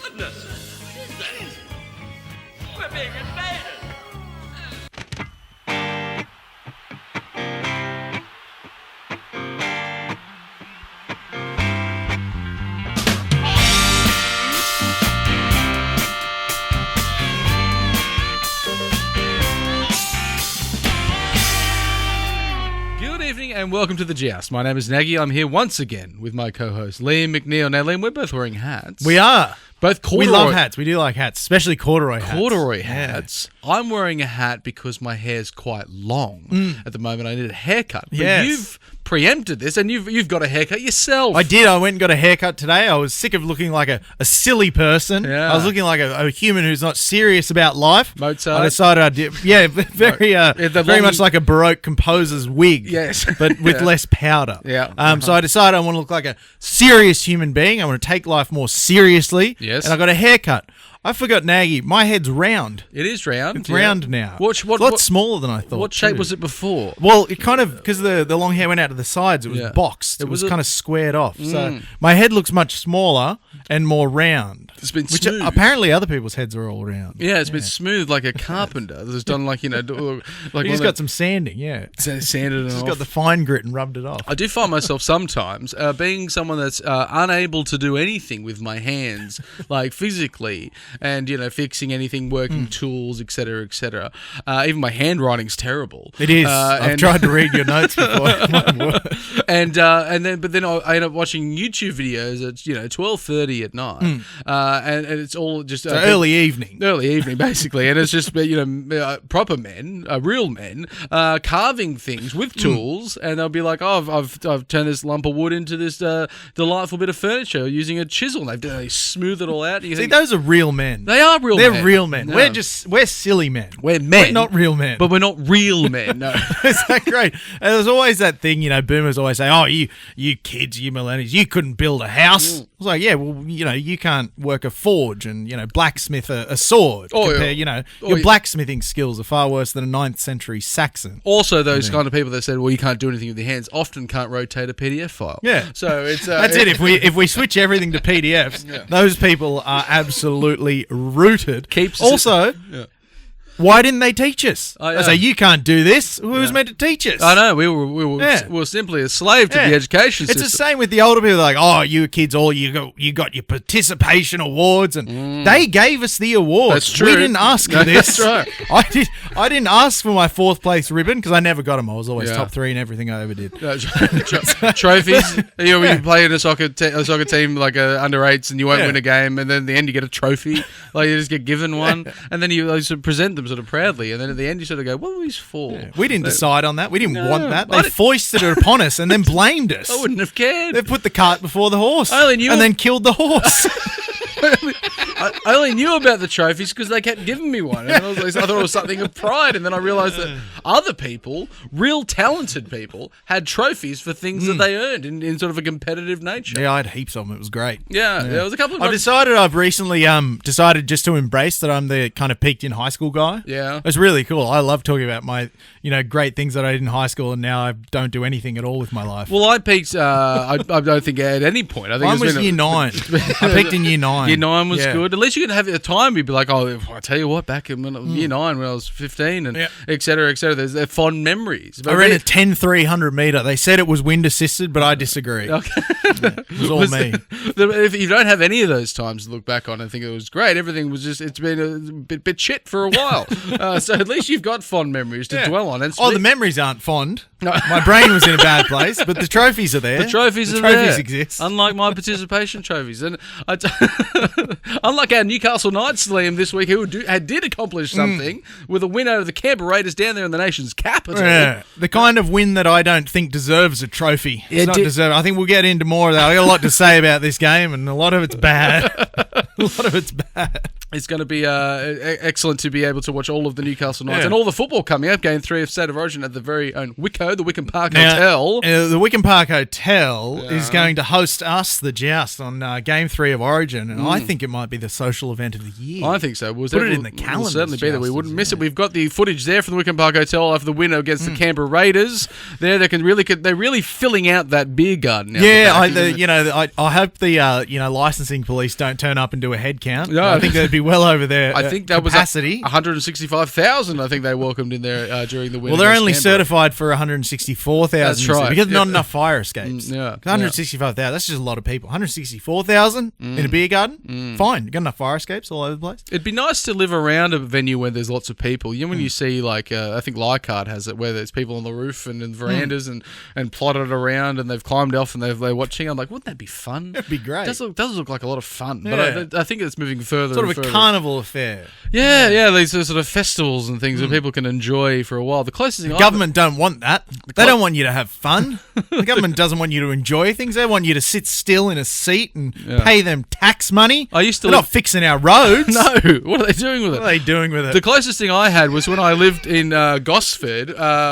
Goodness! What is this? We're being invaded! And welcome to the Joust. My name is Naggy. I'm here once again with my co-host Liam McNeil. Now, Liam, we're both wearing hats. We are. Both corduroy. We love hats. We do like hats, especially corduroy hats. Corduroy hats. I'm wearing a hat because my hair's quite long at the moment. I need a haircut. But you've preempted this, and you've got a haircut yourself. I did. I went and got a haircut today. I was sick of looking like a silly person. Yeah. I was looking like a human who's not serious about life. Mozart. I decided I did. Yeah, very much like a Baroque composer's wig. Yes. But with less powder. Yeah. So I decided I want to look like a serious human being. I want to take life more seriously. Yes. And I got a haircut. I forgot, Naggy, my head's round. It is round. It's round now. It's a lot smaller than I thought. What shape was it before? Well, it kind of, because the long hair went out to the sides, it was boxed. It was kind of squared off. So my head looks much smaller and more round. It's been which smooth. Apparently other people's heads are all round. Yeah, it's been smooth like a carpenter that's done like He's got some sanding, sanded it He's off. got the fine grit and rubbed it off. I do find myself sometimes being someone that's unable to do anything with my hands, like physically, and fixing anything, working tools, etc., etc. Even my handwriting's terrible. It is. I've tried to read your notes before. and then I end up watching YouTube videos at 12:30 at night, and it's all just early evening, basically, and it's just proper men, real men, carving things with tools, and they'll be like, "Oh, I've turned this lump of wood into this delightful bit of furniture using a chisel." And they smooth it all out. And those are real men. They are real men. They're real men. No. We're silly men. We're men. We're not real men. But we're not real men, no. Is that great? And there's always that thing, boomers always say, "Oh, you kids, you millennials, you couldn't build a house." I was like, yeah, well, you can't work a forge and, blacksmith a sword. Your blacksmithing skills are far worse than a 9th century Saxon. Also, those kind of people that said, well, you can't do anything with your hands, often can't rotate a PDF file. Yeah. So it's... That's it. If we switch everything to PDFs, those people are absolutely rooted. Also... Yeah. Why didn't they teach us? I say, you can't do this. Who was meant to teach us? I know. We were simply a slave to the education system. It's the same with the older people. They're like, oh, you kids, you got your participation awards, and they gave us the awards. That's true. We didn't ask for this. That's right. I didn't ask for my 4th place ribbon because I never got them. I was always top 3 in everything I ever did. Trophies. You play in a soccer team like under 8s, and you won't win a game, and then at the end you get a trophy. Like you just get given one, and then you present them sort of proudly, and then at the end you sort of go, what were these for? Yeah. We didn't decide on that. We didn't want that. They foisted it upon us and then blamed us. I wouldn't have cared. They put the cart before the horse and then killed the horse. I only knew about the trophies because they kept giving me one. And I thought it was something of pride, and then I realised that other people, real talented people, had trophies for things that they earned in sort of a competitive nature. Yeah, I had heaps of them. It was great. Yeah. There was a couple of... I've recently decided just to embrace that I'm the kind of peaked in high school guy. Yeah. It's really cool. I love talking about my, great things that I did in high school, and now I don't do anything at all with my life. Well, I peaked, I don't think at any point. I think mine was year 9. I peaked in year 9. Year 9 was good. At least you can have at the time, you'd be like, oh, I tell you what, back in year 9 when I was 15 and et cetera, et cetera, there's fond memories. But I ran a 10-300 metre. They said it was wind assisted, but I disagree. Okay. It was all me. If you don't have any of those times to look back on and think it was great, everything was just, it's been a bit shit for a while. So at least you've got fond memories to dwell on. And the memories aren't fond. No. My brain was in a bad place, but the trophies are there. The trophies exist. Unlike my participation trophies. And unlike our Newcastle Knights, Liam, this week, who did accomplish something with a win over the Canberra Raiders down there in the nation's capital. Yeah, the kind of win that I don't think deserves a trophy. It's not deserved. I think we'll get into more of that. I got a lot to say about this game, and a lot of it's bad. A lot of it's bad. It's going to be excellent to be able to watch all of the Newcastle Knights and all the football coming up. Game 3 of State of Origin at the very own Wicco, the Wickham Park Hotel. The Wickham Park Hotel is going to host us, the Joust, on Game 3 of Origin, and I think it might be the social event of the year. I think so. Put it in the calendar. We'll certainly be there. We wouldn't miss it. We've got the footage there from the Wickham Park Hotel after the win against the Canberra Raiders. They're really filling out that beer garden. I hope the licensing police don't turn up and do a head count. No. I think they'd be well over there. I think that capacity. Was 165,000. I think they welcomed in there during the win. Well, they're only certified for 164,000. That's right. Because not enough fire escapes. 165,000. That's just a lot of people. 164,000 in a beer garden. Fine. Got enough fire escapes all over the place. It'd be nice to live around a venue where there's lots of people. You know, when you see I think Leichhardt has it, where there's people on the roof and in verandas and plotted around, and they've climbed off and they're watching. I'm like, wouldn't that be fun? It'd be great. It does look like a lot of fun. But I think it's moving further. Sort of a carnival affair. Yeah. These sort of festivals and things that people can enjoy for a while. The closest thing the government don't want that. They don't want you to have fun. The government doesn't want you to enjoy things. They want you to sit still in a seat and pay them tax money. They're not fixing our roads. No. What are they doing with it? What are they doing with it? The closest thing I had was when I lived in Gosford,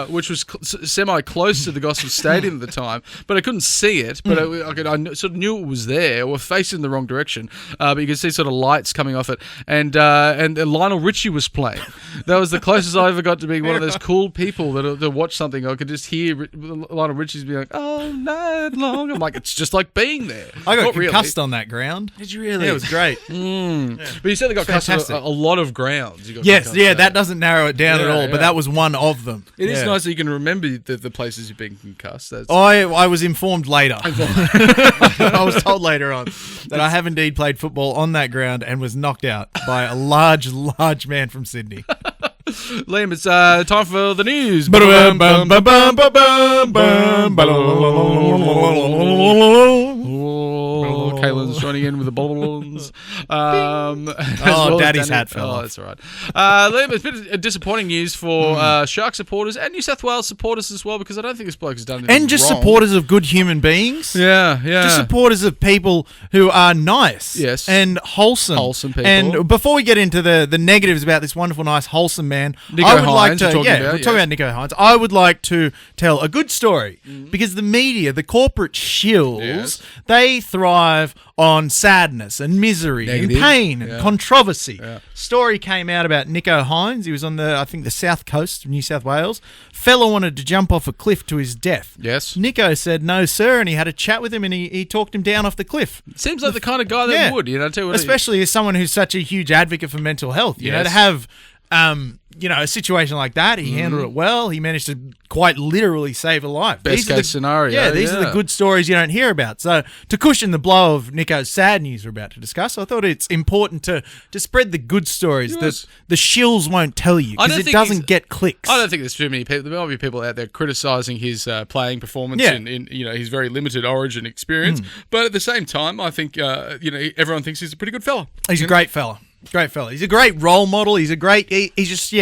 which was semi-close to the Gosford Stadium at the time, but I couldn't see it. But I sort of knew it was there. We're facing the wrong direction, but you could see sort of lights coming off it. And Lionel Richie was playing. That was the closest I ever got to being one of those cool people that watch something. I could just hear Lionel Richie's being like, "All night long." I'm like, it's just like being there. I got concussed on that ground. Did you really? Yeah, it was great. But you said they got concussed on a lot of grounds. That doesn't narrow it down at all, but that was one of them. It is nice that you can remember the places you've been concussed. I was informed later. I was told later on that I have indeed played football on that ground and was knocked out by a large man from Sydney. Liam, it's time for the news. Kaylin's joining in with the balloons. Daddy's hat fell off. That's all right. Liam, it's been disappointing news for Shark supporters and New South Wales supporters as well, because I don't think this bloke has done anything and just wrong. Supporters of good human beings. Yeah. Just supporters of people who are nice. Yes. And wholesome. Wholesome people. And before we get into the negatives about this wonderful, nice, wholesome man, Nico I would Hines, like to... we're talking about Nico Hines. I would like to tell a good story, because the media, the corporate shills, they thrive on sadness and misery and pain and controversy. Story came out about Nico Hines. He was on the south coast of New South Wales. Fella wanted to jump off a cliff to his death. Yes. Nico said no, sir, and he had a chat with him, and he talked him down off the cliff. Seems like the kind of guy that would, tell you what, especially as someone who's such a huge advocate for mental health. You know, to have a situation like that, he handled it well. He managed to quite literally save a life. Best case scenario. Yeah, these are the good stories you don't hear about. So to cushion the blow of Nico's sad news we're about to discuss, I thought it's important to spread the good stories that the shills won't tell you, because it doesn't get clicks. I don't think there's too many people. There might be people out there criticising his playing performance in his very limited Origin experience. But at the same time, I think everyone thinks he's a pretty good fella. He's a great fella. Great fella. He's a great role model. He's a great... He's just,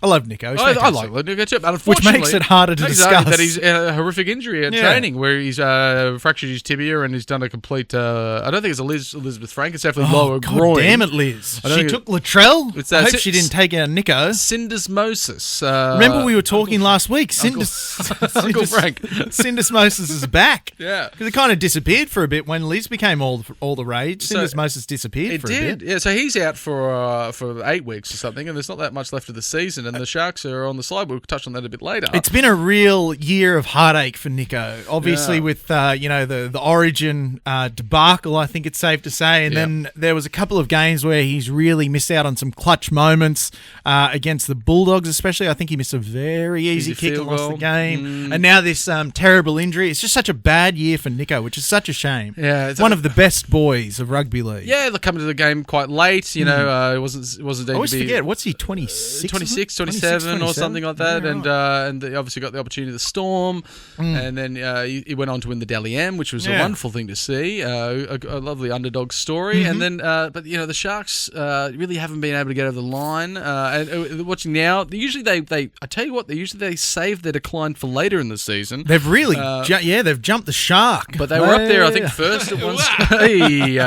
I love Nico. I like Nico too, but which makes it harder to discuss. That he's a horrific injury at training, where he's fractured his tibia and he's done a complete... I don't think it's Elizabeth Frank. It's definitely lower groin. Damn it, Liz. She took Latrell. I hope she didn't take out Nico. Syndesmosis. Remember we were talking last week. Uncle Frank. Syndesmosis is back. Yeah. Because it kind of disappeared for a bit when Liz became all the rage. Syndesmosis disappeared for a bit. Yeah, so he's out for 8 weeks or something, and there's not that much left of the season. And the Sharks are on the slide. We'll touch on that a bit later. It's been a real year of heartache for Nico. Obviously, with the Origin debacle, I think it's safe to say. And then there was a couple of games where he's really missed out on some clutch moments against the Bulldogs, especially. I think he missed a very easy kick and lost the game. And now this terrible injury. It's just such a bad year for Nico, which is such a shame. Yeah, it's one of the best boys of rugby league. Yeah, they're coming to the game quite late. It wasn't. I always forget. What's he? 26. 27 or something like that, Yeah, and they obviously got the opportunity of the Storm, and then he went on to win the Dally M, which was a wonderful thing to see, a lovely underdog story, and then but the Sharks really haven't been able to get over the line. And watching now, usually they I tell you what, they save their decline for later in the season. They've really, they've jumped the shark. But they were up there, I think, first at one stage.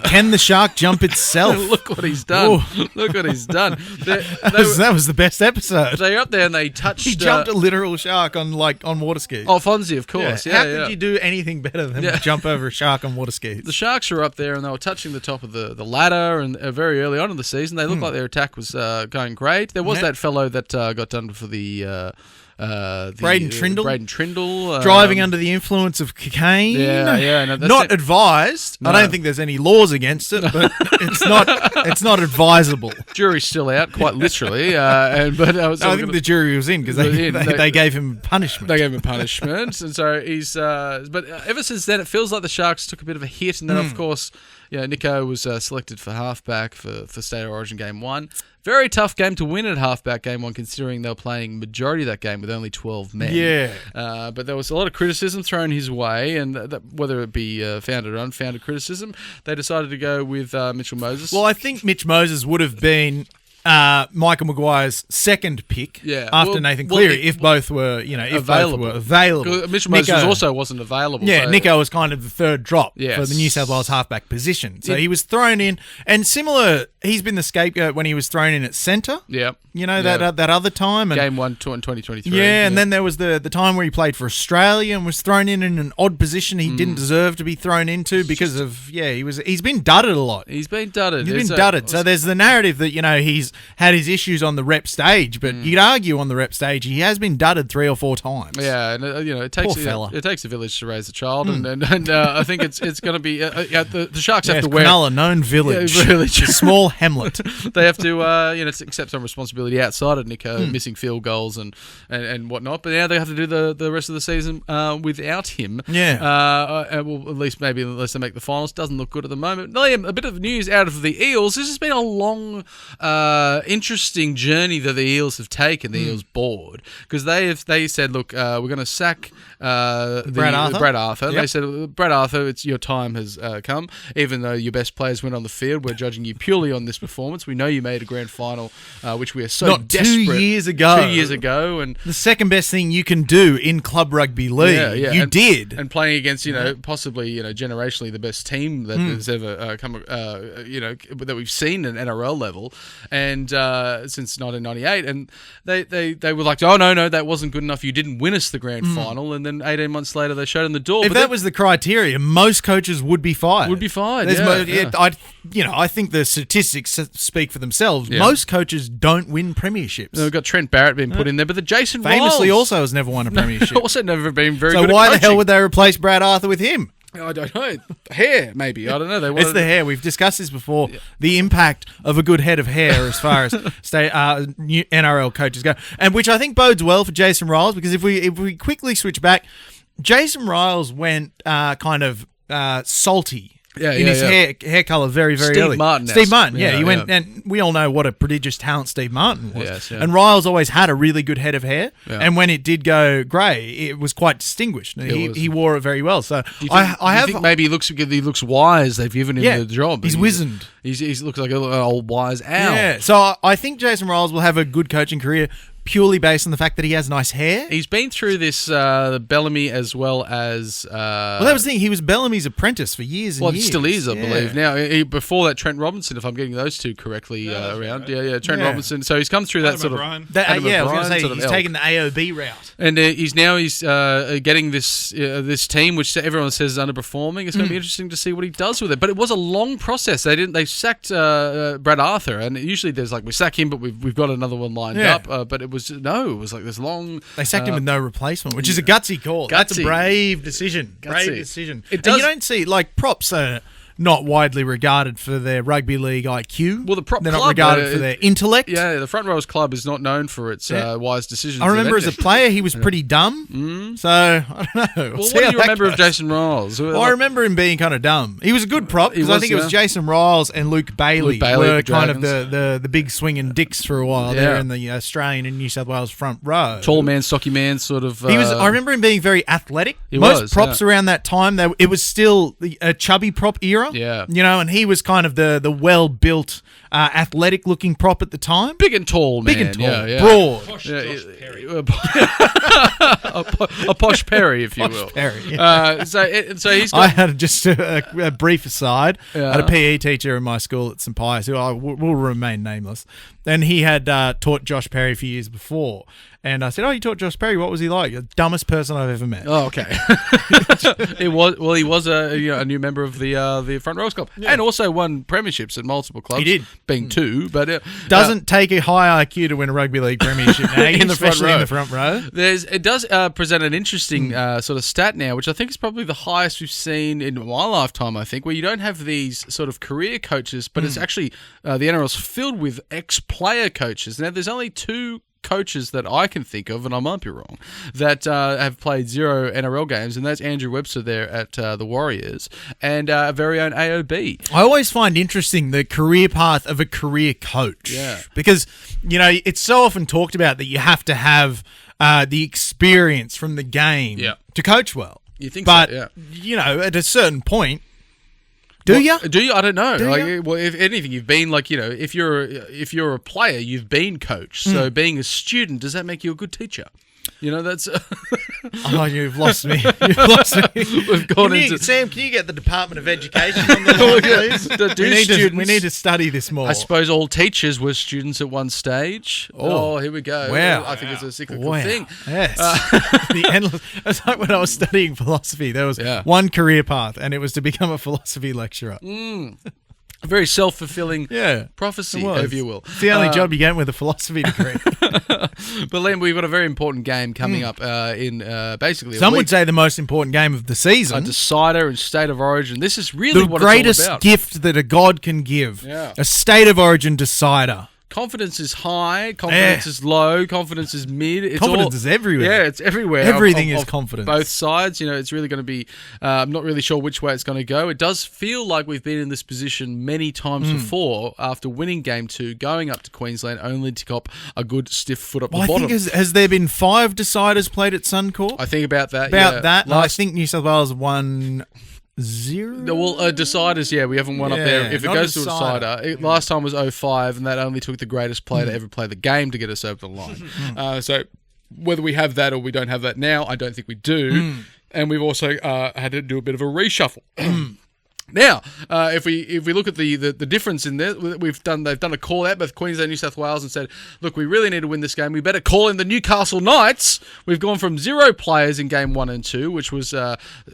Can the shark jump itself? Look what he's done. Look what he's done. That was the best episode. They were up there and they touched... He jumped a literal shark on water skis. Oh, Fonzie, of course. How could you do anything better than jump over a shark on water skis? The Sharks were up there and they were touching the top of the ladder, and very early on in the season, they looked like their attack was going great. There was that fellow that got done for the Braden Trindle. Braden Trindle. Driving under the influence of cocaine. Yeah. No, not advised. No. I don't think there's any laws against it, but it's not advisable. Jury's still out, quite literally. I think the jury was in because they gave him punishment. They gave him punishment, and so he's. But ever since then, it feels like the Sharks took a bit of a hit, and then of course, Nico was selected for halfback for State of Origin Game 1. Very tough game to win at halfback Game 1, considering they were playing majority of that game with only 12 men. Yeah. But there was a lot of criticism thrown his way, and whether it be founded or unfounded criticism, they decided to go with Mitchell Moses. Well, I think Mitch Moses would have been Michael Maguire's second pick after Nathan Cleary, if both were available. Mitchell Moses also wasn't available. Yeah, so. Nico was kind of the third drop for the New South Wales halfback position. So he was thrown in, and similar, he's been the scapegoat when he was thrown in at centre. Yeah. That other time. And, Game 1 in 2023. Yeah, and then there was the time where he played for Australia and was thrown in an odd position he didn't deserve to be thrown into because of, he's been dudded a lot. He's been dudded. So there's the narrative that, he's had his issues on the rep stage, but you'd argue on the rep stage he has been dudded 3 or 4 times. Yeah, and it takes it takes a village to raise a child, and I think it's going to be the Sharks have to wear Cronulla, known village, a small hamlet. They have to accept some responsibility outside of Nico missing field goals and whatnot, but now they have to do the rest of the season without him. Well, at least maybe unless they make the finals. Doesn't look good at the moment. Liam, a bit of news out of the Eels. This has been a long interesting journey that the Eels have taken, the Eels board, because they said, look, we're going to sack Brad Arthur. Yep. They said, Brad Arthur, your time has come. Even though your best players went on the field, we're judging you purely on this performance. We know you made a grand final, which we are so desperate. 2 years ago. 2 years ago, and the second best thing you can do in club rugby league. You did, and playing against possibly generationally the best team that has ever come that we've seen at NRL level, and since 1998, and they were like, oh no, that wasn't good enough. You didn't win us the grand final, and then 18 months later they showed him the door. If that was the criteria, most coaches would be fired. I think the statistics speak for themselves. Yeah. Most coaches don't win premierships. We've got Trent Barrett being put in there, but the Jason famously Riles also has never won a premiership. Also never been very so good. So why the hell would they replace Brad Arthur with him? I don't know. Hair, maybe. I don't know. It's the hair. We've discussed this before. Yeah. The impact of a good head of hair as far as new NRL coaches go, and which I think bodes well for Jason Riles, because if we quickly switch back, Jason Riles went kind of salty. In his hair colour very, very early. Steve Martin, he went, and we all know what a prodigious talent Steve Martin was. Yes, and Riles always had a really good head of hair, and when it did go grey, it was quite distinguished. He wore it very well. So I think maybe he looks wise. They've given him the job. He's wizened. He looks like an old wise owl. Yeah, so I think Jason Riles will have a good coaching career, purely based on the fact that he has nice hair. He's been through this Bellamy as well as... well, that was the thing. He was Bellamy's apprentice for years and years. Well, he still is, I believe. Now, before that, Trent Robinson, if I'm getting those two correctly around. Trent Robinson. So he's come through that sort of... I was going to say, he's taken the AOB route. And he's getting this team, which everyone says is underperforming. It's going to be interesting to see what he does with it. But it was a long process. They sacked Brad Arthur, and usually there's we sack him, but we've got another one lined up. But it was like this long... They sacked him with no replacement, which is a gutsy call. That's a brave decision. Brave decision. And you don't see, props not widely regarded for their rugby league IQ. Well, the prop they're club, not regarded for their intellect. Yeah, the Front Rowers Club is not known for its wise decisions. I remember as a player, he was pretty dumb. So I don't know. Well, what do you remember of Jason Riles? Well, I remember him being kind of dumb. He was a good prop because I think it was Jason Riles and Luke Bailey were kind of the big swinging dicks for a while there in the Australian and New South Wales front row. Tall man, stocky man, sort of. He was. I remember him being very athletic. Most props around that time, it was still a chubby prop era. Yeah, and he was kind of the well-built, athletic-looking prop at the time. Big and tall, man. Big and tall, broad. Posh Josh Perry. A posh Perry, if you will. Perry, yeah. So he's got... I had just a brief aside. I had a PE teacher in my school at St Pius who will remain nameless, and he had taught Josh Perry a few years before. And I said, "Oh, you taught Josh Perry? What was he like?" The dumbest person I've ever met. Oh, okay. He was a new member of the Front Rowers Club, and also won premierships at multiple clubs. He did, being two, but doesn't take a high IQ to win a rugby league premiership. In the front row. In the front row, it does present an interesting sort of stat now, which I think is probably the highest we've seen in my lifetime. I think where you don't have these sort of career coaches, but it's actually the NRL's filled with ex-player coaches. Now, there's only two coaches that I can think of, and I might be wrong, that have played 0 NRL games, and that's Andrew Webster there at the Warriors, and our very own AOB. I always find interesting the career path of a career coach. Yeah. Because, it's so often talked about that you have to have the experience from the game to coach well. You think but, so, yeah. At a certain point, do you? I don't know. Do well, if anything, you've been if you're a player, you've been coached. So being a student, does that make you a good teacher? That's. Oh, you've lost me. You've lost me. We've gone into Sam. Can you get the Department of Education on the line, please? We need to study this more. I suppose all teachers were students at one stage. Oh, here we go. Wow. I think it's a cyclical thing. Yes. The endless. It's like when I was studying philosophy. There was one career path, and it was to become a philosophy lecturer. A very self-fulfilling prophecy, if you will. It's the only job you get with a philosophy degree. But Liam, we've got a very important game coming up in basically some would say the most important game of the season. A decider in State of Origin. This is really what the greatest it's all about. gift that a god can give. Yeah. A State of Origin decider. Confidence is high, confidence is low, confidence is mid. Confidence is everywhere. Yeah, it's everywhere. Everything is confidence. Both sides, it's really going to be, I'm not really sure which way it's going to go. It does feel like we've been in this position many times before after winning Game 2, going up to Queensland, only to cop a good stiff foot up the bottom. I think, has there been 5 deciders played at Suncorp? I think about that, I think New South Wales won 0? Well, deciders, we haven't won up there. If it goes to a decider, last time was 05, and that only took the greatest player to ever play the game to get us over the line. So whether we have that or we don't have that now, I don't think we do. And we've also had to do a bit of a reshuffle. Now, if we look at the difference in there, they've done a call out both Queensland and New South Wales and said, look, we really need to win this game. We better call in the Newcastle Knights. We've gone from 0 players in game 1 and 2, which was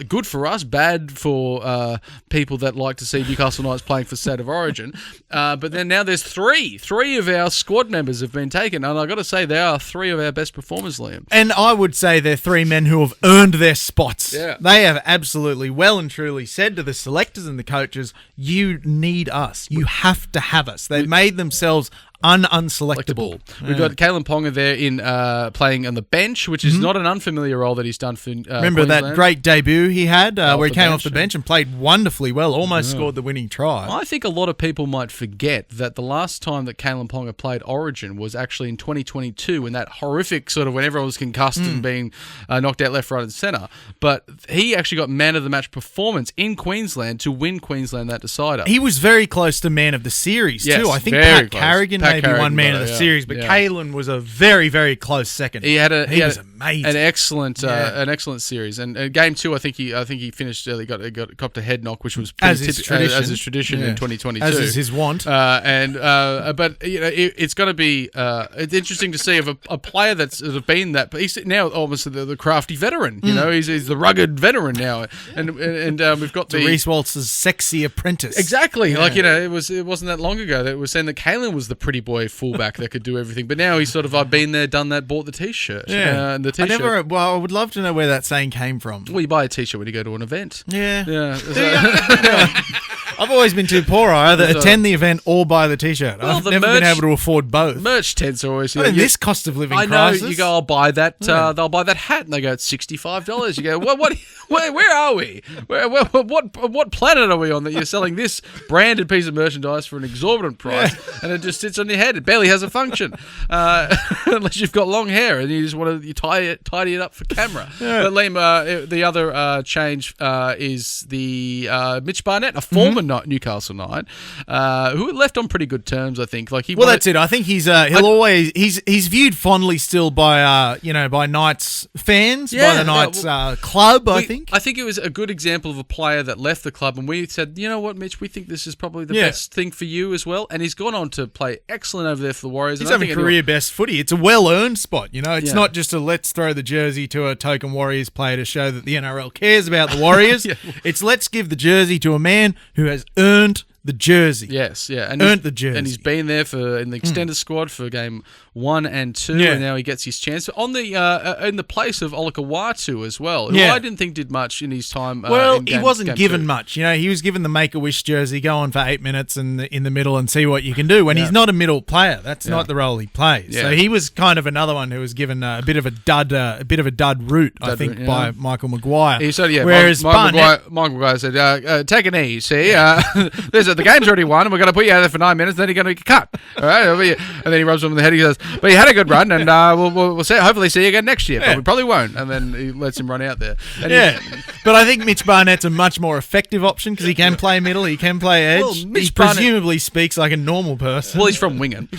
good for us, bad for people that like to see Newcastle Knights playing for State of Origin. But then now there's 3. 3 of our squad members have been taken, and I've got to say they are 3 of our best performers, Liam. And I would say they're 3 men who have earned their spots. Yeah. They have absolutely well and truly said to the selectors and the coaches, you need us. You have to have us. They've made themselves unselectable. We've got Kalen Ponga there in playing on the bench, which is not an unfamiliar role that he's done for Remember Queensland. that great debut he had where he came off the bench and played wonderfully well, almost scored the winning try. I think a lot of people might forget that the last time that Kalen Ponga played Origin was actually in 2022 when that horrific sort of when everyone was concussed and being knocked out left, right and centre. But he actually got man of the match performance in Queensland to win Queensland that decider. He was very close to man of the series too. I think very Pat close. Carrigan maybe won man of the series, but Kalen was a very, very close second. He was amazing. An excellent series. And game 2, I think he finished. He got copped a head knock, which was as is tradition in 2022, as is his want. But it's going to be it's interesting to see of a player that's sort of been that. But he's now almost the crafty veteran. He's the rugged veteran now, and we've got the Reece Waltz's sexy apprentice. Exactly. Yeah. It wasn't that long ago that was saying that Kalen was the pretty boy fullback that could do everything. But now he's sort of, I've been there, done that, bought the T-shirt. Yeah. And the T-shirt. I would love to know where that saying came from. Well, you buy a T-shirt when you go to an event. Yeah. Yeah. I've always been too poor. I either So- attend the event or buy the T-shirt. Well, I've the never been merch- able to afford both. Merch tents are always. Not in this cost of living I know. crisis. You go, I'll buy that. They'll buy that hat, and they go, it's $65. You go, what? Where are we? What planet are we on that you're selling this branded piece of merchandise for an exorbitant price, and it just sits on your head? It barely has a function, unless you've got long hair and you just want to tidy it up for camera. But Liam, the other change is the Mitch Barnett, a former Newcastle Knight, who left on pretty good terms, I think. Like that's it. I think he's he's viewed fondly still by by Knights fans, by the Knights club. I think it was a good example of a player that left the club, and we said, you know what, Mitch, we think this is probably the best thing for you as well. And he's gone on to play excellent over there for the Warriors. He's having career best footy. It's a well-earned spot. It's not just a let's throw the jersey to a token Warriors player to show that the NRL cares about the Warriors. It's let's give the jersey to a man who has earned the jersey. Yes, yeah. And earned the jersey. And he's been there in the extended squad for game 1 and 2, and now he gets his chance on the in the place of Olakau'atu as well, who I didn't think did much in his time. He wasn't given much. He was given the Make-A-Wish jersey, go on for 8 minutes in the middle and see what you can do. When he's not a middle player, that's not the role he plays. Yeah. So he was kind of another one who was given a bit of a dud route, I think, by Michael Maguire. He said, whereas Michael Maguire said, take it easy. The game's already won, and we're going to put you out there for 9 minutes, then you're going to get cut. All right? And then he rubs him on the head. He goes, but you had a good run, and we'll hopefully see you again next year. But we probably won't. And then he lets him run out there. And but I think Mitch Barnett's a much more effective option because he can play middle, he can play edge. Well, he presumably speaks like a normal person. Well, he's from Wingan.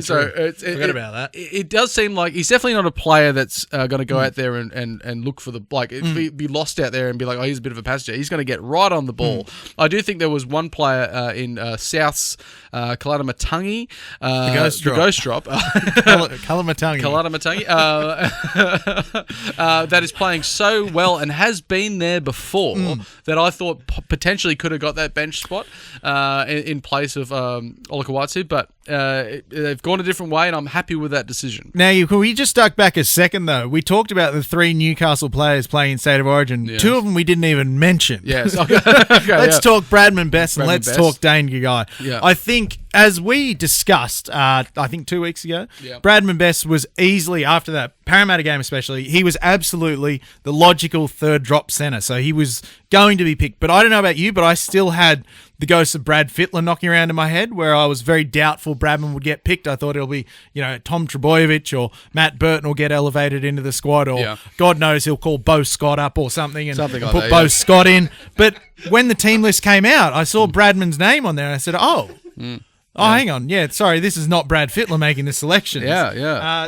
So forgot about that. It does seem like he's definitely not a player that's going to go out there and look for be lost out there and be like, oh, he's a bit of a passenger. He's going to get right on the ball. I do think there was one player in South's Kalamatangi, the Ghost Drop. Kalamatangi, that is playing so well and has been there before that I thought potentially could have got that bench spot in place of Olakau'atu, but they've gone a different way, and I'm happy with that decision. Now, can we just duck back a second, though? We talked about the 3 Newcastle players playing in State of Origin. Yes. 2 of them we didn't even mention. Yes. Let's talk Bradman Best and let's talk Dane Gagai. Yeah. I think, as we discussed, I think 2 weeks ago, Bradman Best was easily, after that Parramatta game especially, he was absolutely the logical third drop centre. So he was going to be picked. But I don't know about you, but I still had the ghost of Brad Fittler knocking around in my head, where I was very doubtful Bradman would get picked. I thought it'll be, Tom Trebojevic or Matt Burton will get elevated into the squad, or God knows he'll call Bo Scott up or something and like put Bo Scott in. But when the team list came out, I saw Bradman's name on there and I said, hang on. Yeah, sorry, this is not Brad Fittler making the selections.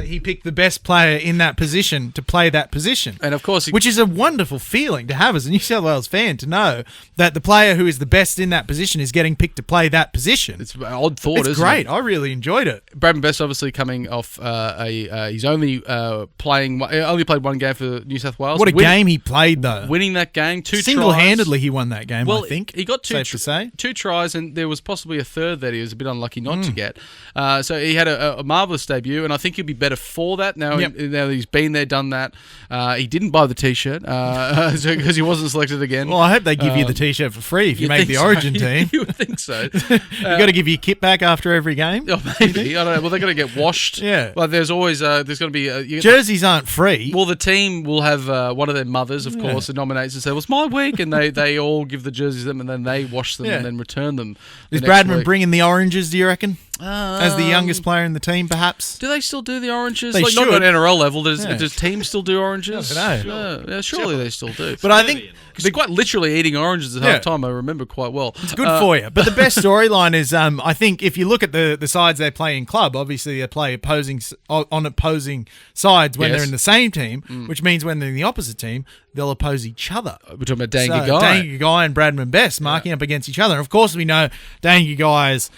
He picked the best player in that position to play that position. And of course, which is a wonderful feeling to have as a New South Wales fan, to know that the player who is the best in that position is getting picked to play that position. It's an odd thought, isn't it? It's great. I really enjoyed it. Bradman Best obviously coming off he's only played 1 game for New South Wales. What a game he played, though. Winning that game, 2 single-handedly he won that game, I think. He got 2 2 tries, and there was possibly a third that he was a bit unlucky not to get. So he had a marvellous debut, and I think he'll be better for that now. Now that he's been there, done that. He didn't buy the T-shirt because he wasn't selected again. Well, I hope they give you the T-shirt for free if you make the Origin team. You would think so. You got to give your kit back after every game. Oh, maybe. I don't know. Well, they're going to get washed. Yeah. But there's always there's going to be jerseys aren't free. Well, the team will have one of their mothers, of course, that nominates and say, "Well, it's my week," and they all give the jerseys to them, and then they wash them and then return them. Is Bradman bringing the oranges, do you reckon? As the youngest player in the team, perhaps? Do they still do the oranges? They should. Not at NRL level. Does teams still do oranges? I don't know. Surely they still do. But I think they're quite literally eating oranges at half time. I rember quite well. It's good for you. But the best storyline is, I think, if you look at the sides they play in club, obviously they play on opposing sides when they're in the same team, which means when they're in the opposite team, they'll oppose each other. We're talking about Dane Gagai. Dane Gagai and Bradman Best marking up against each other. And of course, we know Dane Gagai's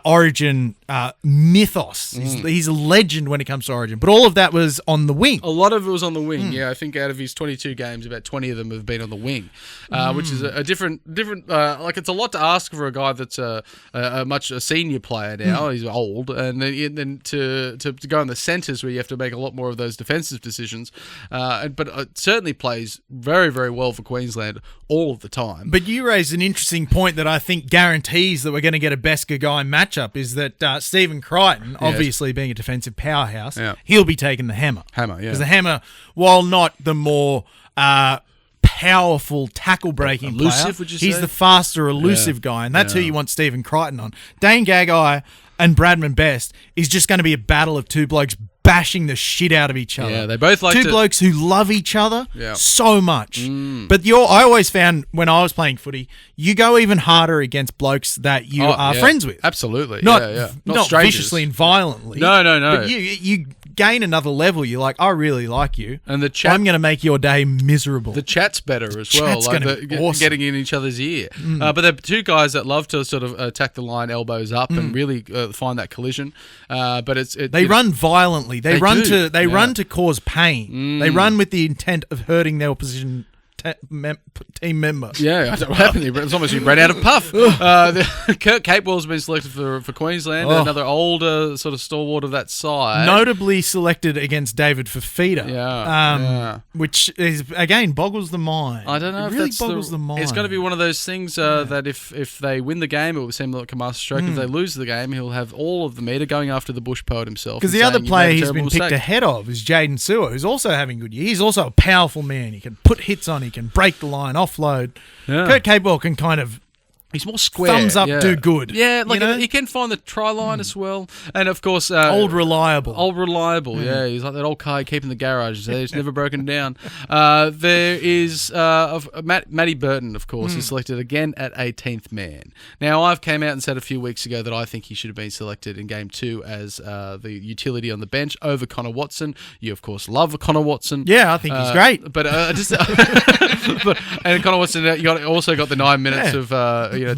Origin Origin mythos. He's a legend when it comes to Origin. But all of that was on the wing. A lot of it was on the wing. Yeah, I think out of his 22 games, about 20 of them have been on the wing, which is a different. Like it's a lot to ask for a guy that's a senior player now. He's old, and then to go in the centres where you have to make a lot more of those defensive decisions. But it certainly plays very, very well for Queensland all of the time. But you raised an interesting point that I think guarantees that we're going to get a Besker guy matchup is that Stephen Crichton, obviously being a defensive powerhouse, he'll be taking the hammer. Because the hammer, while not the more powerful tackle breaking elusive, player, would you say? He's the faster, elusive guy, and that's who you want Stephen Crichton on. Dane Gagai and Bradman Best is just going to be a battle of two blokes bashing the shit out of each other. Yeah, they both like two blokes who love each other so much. But I always found when I was playing footy, you go even harder against blokes that you are friends with. Absolutely. Not strangers. viciously and violently. No. But you gain another level. You're like, I really like you. And the chat, I'm going to make your day miserable. The chat's better as well. Chat's gonna be awesome. Getting in each other's ear. But they're two guys that love to sort of attack the line, elbows up, and really find that collision. But they run violently. They run do. Run to cause pain. They run with the intent of hurting their opposition team member. Yeah, I don't know what happened there. It's almost you ran out of puff. Kurt Capewell's been selected for Queensland, another older sort of stalwart of that side. Notably selected against David Fafita. Which is, again, boggles the mind. I don't know it if really that's boggles the mind. It's going to be one of those things that if they win the game, it will seem like a master stroke. If they lose the game, he'll have all of the meter going after the bush poet himself. Because the other player he's been picked ahead of is Jaden Sewer, who's also having a good year. He's also a powerful man. He can put hits on, he can break the line, offload. Kurt Capewell can kind of He's more square. Thumbs up, do good. Yeah, like he can find the try line as well. And of course... old reliable. Yeah. He's like that old car you keep in the garage. He's never broken down. There is Matty Burton, of course, is selected again at 18th man. Now, I've came out and said a few weeks ago that I think he should have been selected in Game 2 as the utility on the bench over Connor Watson. You, of course, love Connor Watson. Yeah, I think he's great. But and Connor Watson, you also got the 9 minutes of...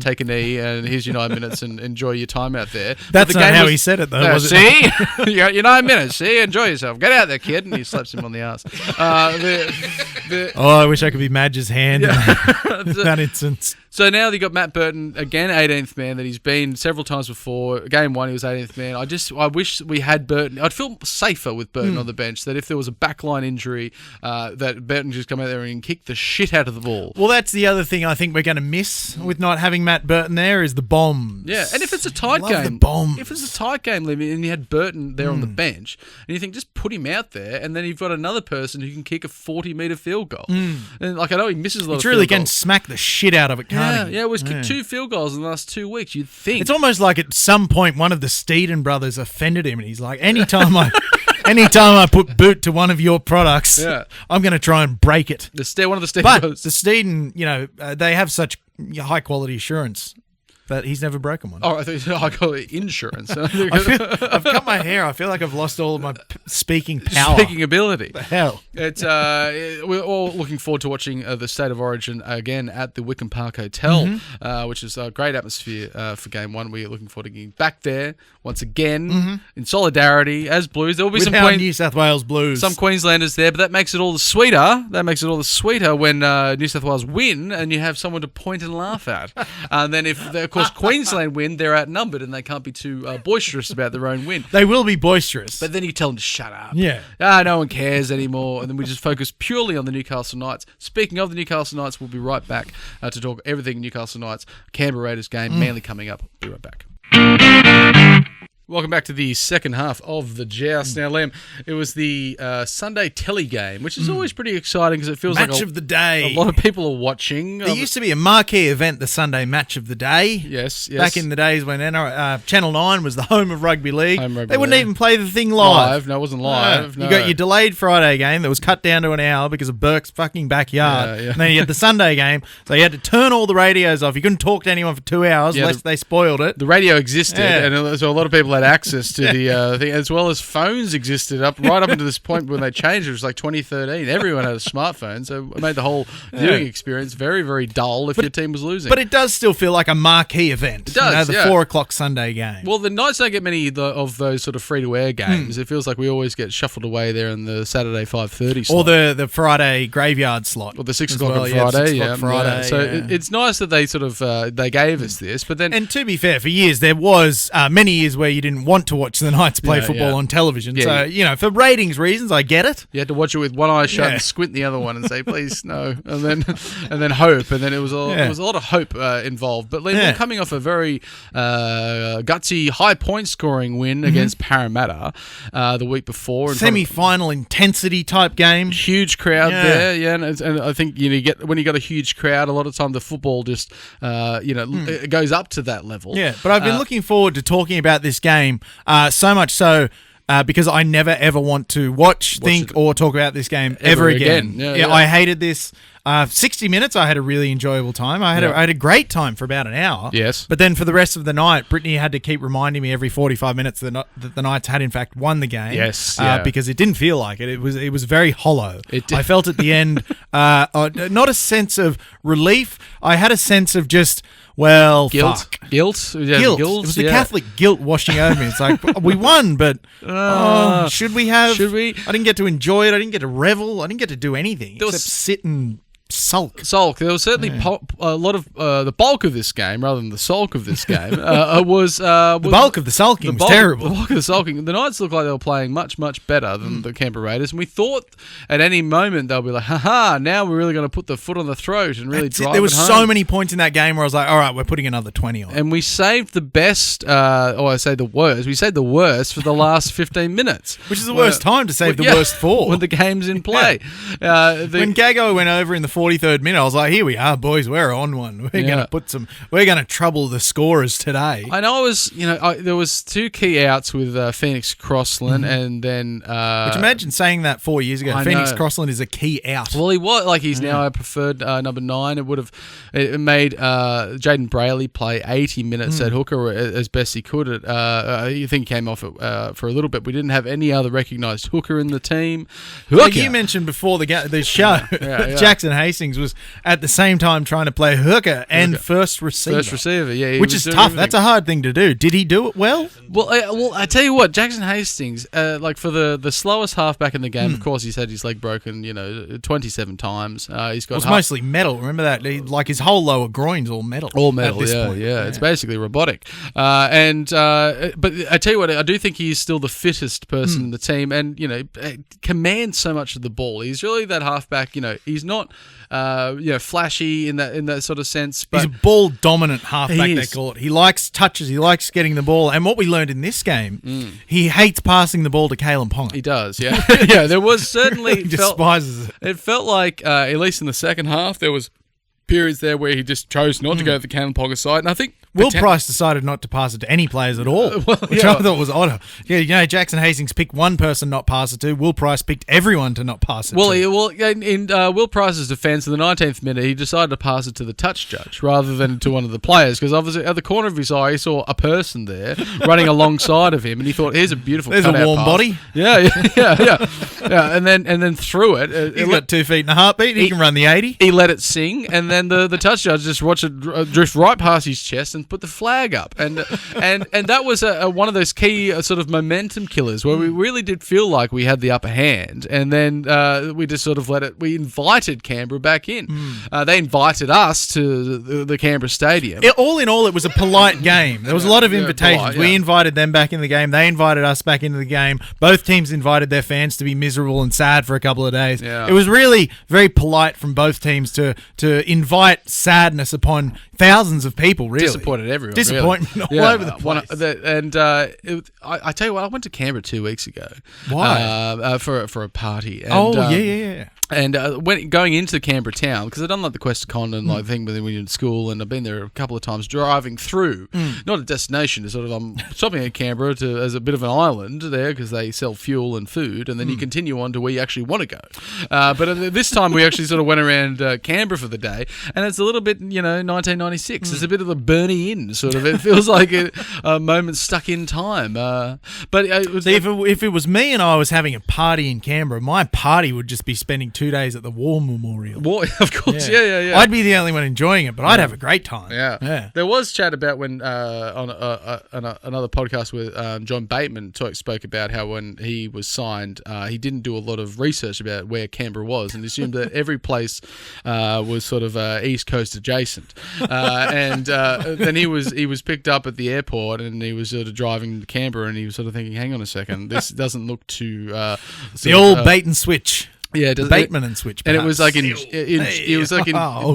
take a knee and here's your 9 minutes and enjoy your time out there. That's not how he said it, though, was it? See? You got your 9 minutes. See? Enjoy yourself. Get out there, kid. And he slaps him on the ass. I wish I could be Madge's hand in that instance. So now you got Matt Burton, again, 18th man, that he's been several times before. Game 1, he was 18th man. I wish we had Burton. I'd feel safer with Burton on the bench, that if there was a backline injury, that Burton just come out there and kick the shit out of the ball. Well, that's the other thing I think we're going to miss with not having Matt Burton there is the bombs. Yeah, and if it's a tight game, the bombs. If it's a tight game, Liam, and you had Burton there on the bench, and you think just put him out there, and then you've got another person who can kick a 40-metre field goal. And I know he misses a lot of field really goals. can smack the shit out of it, can't he? Yeah, he's kicked 2 field goals in the last 2 weeks. You'd think it's almost like at some point one of the Steeden brothers offended him, and he's like, anytime I put boot to one of your products, I'm going to try and break it. One of the Steeden brothers. The Steeden, they have such high quality assurance that he's never broken one. Oh, I call it insurance. I've cut my hair. I feel like I've lost all of my speaking power. Speaking ability. The hell? It's we're all looking forward to watching the State of Origin again at the Wickham Park Hotel, which is a great atmosphere for Game 1. We're looking forward to getting back there once again in solidarity as Blues. There will be with some New South Wales Blues. Some Queenslanders there, but that makes it all the sweeter. When New South Wales win and you have someone to point and laugh at. And then of course, Queensland win, they're outnumbered and they can't be too boisterous about their own win. They will be boisterous. But then you tell them to shut up. Yeah. No one cares anymore. And then we just focus purely on the Newcastle Knights. Speaking of the Newcastle Knights, we'll be right back to talk everything Newcastle Knights. Canberra Raiders game, Manly coming up. Be right back. Welcome back to the second half of the Joust. Now, Liam, it was the Sunday telly game, which is always pretty exciting because it feels like match of the day. A lot of people are watching. There used to be a marquee event, the Sunday match of the day. Yes. Back in the days when Channel 9 was the home of rugby league. They wouldn't even play the thing live. No, it wasn't live. No. You got your delayed Friday game that was cut down to an hour because of Burke's fucking backyard. Yeah. And then you had the Sunday game, so you had to turn all the radios off. You couldn't talk to anyone for 2 hours lest they spoiled it. The radio existed, and so a lot of people satellite access to the thing, as well as phones existed right up until this point when they changed. It was like 2013. Everyone had a smartphone, so it made the whole viewing experience very, very dull if your team was losing. But it does still feel like a marquee event. It does, the yeah. 4 o'clock Sunday game. Well, the Knights don't get many of those sort of free-to-air games. It feels like we always get shuffled away there in the Saturday 5:30 slot. Or the Friday graveyard slot. Or the 6 as o'clock well, on yeah, Friday. 6 o'clock Friday. So yeah. it's nice that they sort of they gave us this, but then... And to be fair, for years, there was many years where you didn't want to watch the Knights play football on television. Yeah, so, for ratings reasons, I get it. You had to watch it with one eye shut and squint the other one and say, please, no. And then hope. And then it was a lot of hope involved. But Liam, we're coming off a very gutsy, high point scoring win against Parramatta the week before. Semi-final intensity type game. Huge crowd there, and I think when you got a huge crowd, a lot of time the football just it goes up to that level. Yeah, but I've been looking forward to talking about this game so much so because I never ever want to watch, think, or talk about this game ever again. Yeah, I hated this. 60 minutes, I had a really enjoyable time. I had a great time for about an hour. Yes. But then for the rest of the night, Brittany had to keep reminding me every 45 minutes that the Knights had in fact won the game. Yes. Because it didn't feel like it. It was very hollow. I felt at the end not a sense of relief. I had a sense of just, well, guilt. Fuck. Guilt. Yeah, Guilt. It was the Catholic guilt washing over me. It's like, we won, but should we have? Should we? I didn't get to enjoy it. I didn't get to revel. I didn't get to do anything except sit and sulk. There was certainly a lot of the bulk of this game, rather than the sulk of this game, was the bulk of the sulking was terrible. The bulk of the sulking. The Knights looked like they were playing much, much better than the Canberra Raiders, and we thought at any moment they'll be like, "Ha! Now we're really going to put the foot on the throat and really drive it home." There was so many points in that game where I was like, "All right, we're putting another 20 on." And we saved the best, or I say the worst. We saved the worst for the last 15 minutes, which is the worst time to save the worst for when the game's in play. When Gago went over in the 43rd minute, I was like, "Here we are, boys. We're on one. We're going to trouble the scorers today." I know there was 2 key outs with Phoenix Crossland, and then. Which imagine saying that 4 years ago. Phoenix Crossland is a key out. Well, he was he's now a preferred number 9. It made Jaden Brayley play 80 minutes at hooker as best he could. I think he came off it for a little bit. We didn't have any other recognised hooker in the team. Like you mentioned before the show, Jackson Hastings was at the same time trying to play hooker and first receiver. First receiver, yeah. Which is tough. Everything. That's a hard thing to do. Did he do it well? Well, I tell you what, Jackson Hastings, for the slowest halfback in the game, of course, he's had his leg broken, 27 times. He's got. It's mostly metal. Remember that? His whole lower groin's all metal. All metal. At this point. It's basically robotic. But I tell you what, I do think he's still the fittest person in the team, and commands so much of the ball. He's really that halfback. He's not. Flashy in that sort of sense. But he's a ball dominant halfback. They call it. He likes touches. He likes getting the ball. And what we learned in this game, he hates passing the ball to Kalen Ponga. He does. Yeah, There was certainly he despises it. It felt like at least in the second half there was periods there where he just chose not to go to the Kalen Ponga side, and I think. Will Price decided not to pass it to any players at all, which I thought was odd. Yeah, Jackson Hastings picked one person not pass it to. Will Price picked everyone to not pass it to. In Will Price's defence, in the 19th minute, he decided to pass it to the touch judge rather than to one of the players, because obviously at the corner of his eye, he saw a person there running alongside of him, and he thought, "Here's a beautiful There's a warm pass." Body. Yeah, and then threw it. He's got 2 feet and a heartbeat. He can run the 80. He let it sing, and then the touch judge just watched it drift right past his chest and put the flag up. And that was one of those key sort of momentum killers where we really did feel like we had the upper hand, and then we just sort of we invited Canberra back in. They invited us to the Canberra Stadium. All in all, it was a polite game. There was a lot of invitations. Polite, we invited them back in the game. They invited us back into the game. Both teams invited their fans to be miserable and sad for a couple of days. Yeah. It was really very polite from both teams to invite sadness upon thousands of people, really. Disappointed everyone. Disappointment all over the place. I tell you what, I went to Canberra 2 weeks ago. Why? For a party. And, yeah. And when going into Canberra town, because I've done like the Quest Con and like thing when you're in school, and I've been there a couple of times driving through, not a destination, to sort of I'm stopping at Canberra as a bit of an island there because they sell fuel and food, and then you continue on to where you actually want to go. But this time we actually sort of went around Canberra for the day, and it's a little bit 1996. It's a bit of the Bernie Inn sort of. It feels like a moment stuck in time. But See, if it was me and I was having a party in Canberra, my party would just be spending 2 days at the War Memorial. Of course, yeah. I'd be the only one enjoying it, but I'd have a great time. Yeah. There was chat about when on another podcast where John Bateman spoke about how when he was signed, he didn't do a lot of research about where Canberra was and assumed that every place was sort of East Coast adjacent. And then he was picked up at the airport and he was sort of driving to Canberra and he was sort of thinking, hang on a second, this doesn't look too... the old bait and switch. Yeah, Bateman and switch, perhaps. and it was like in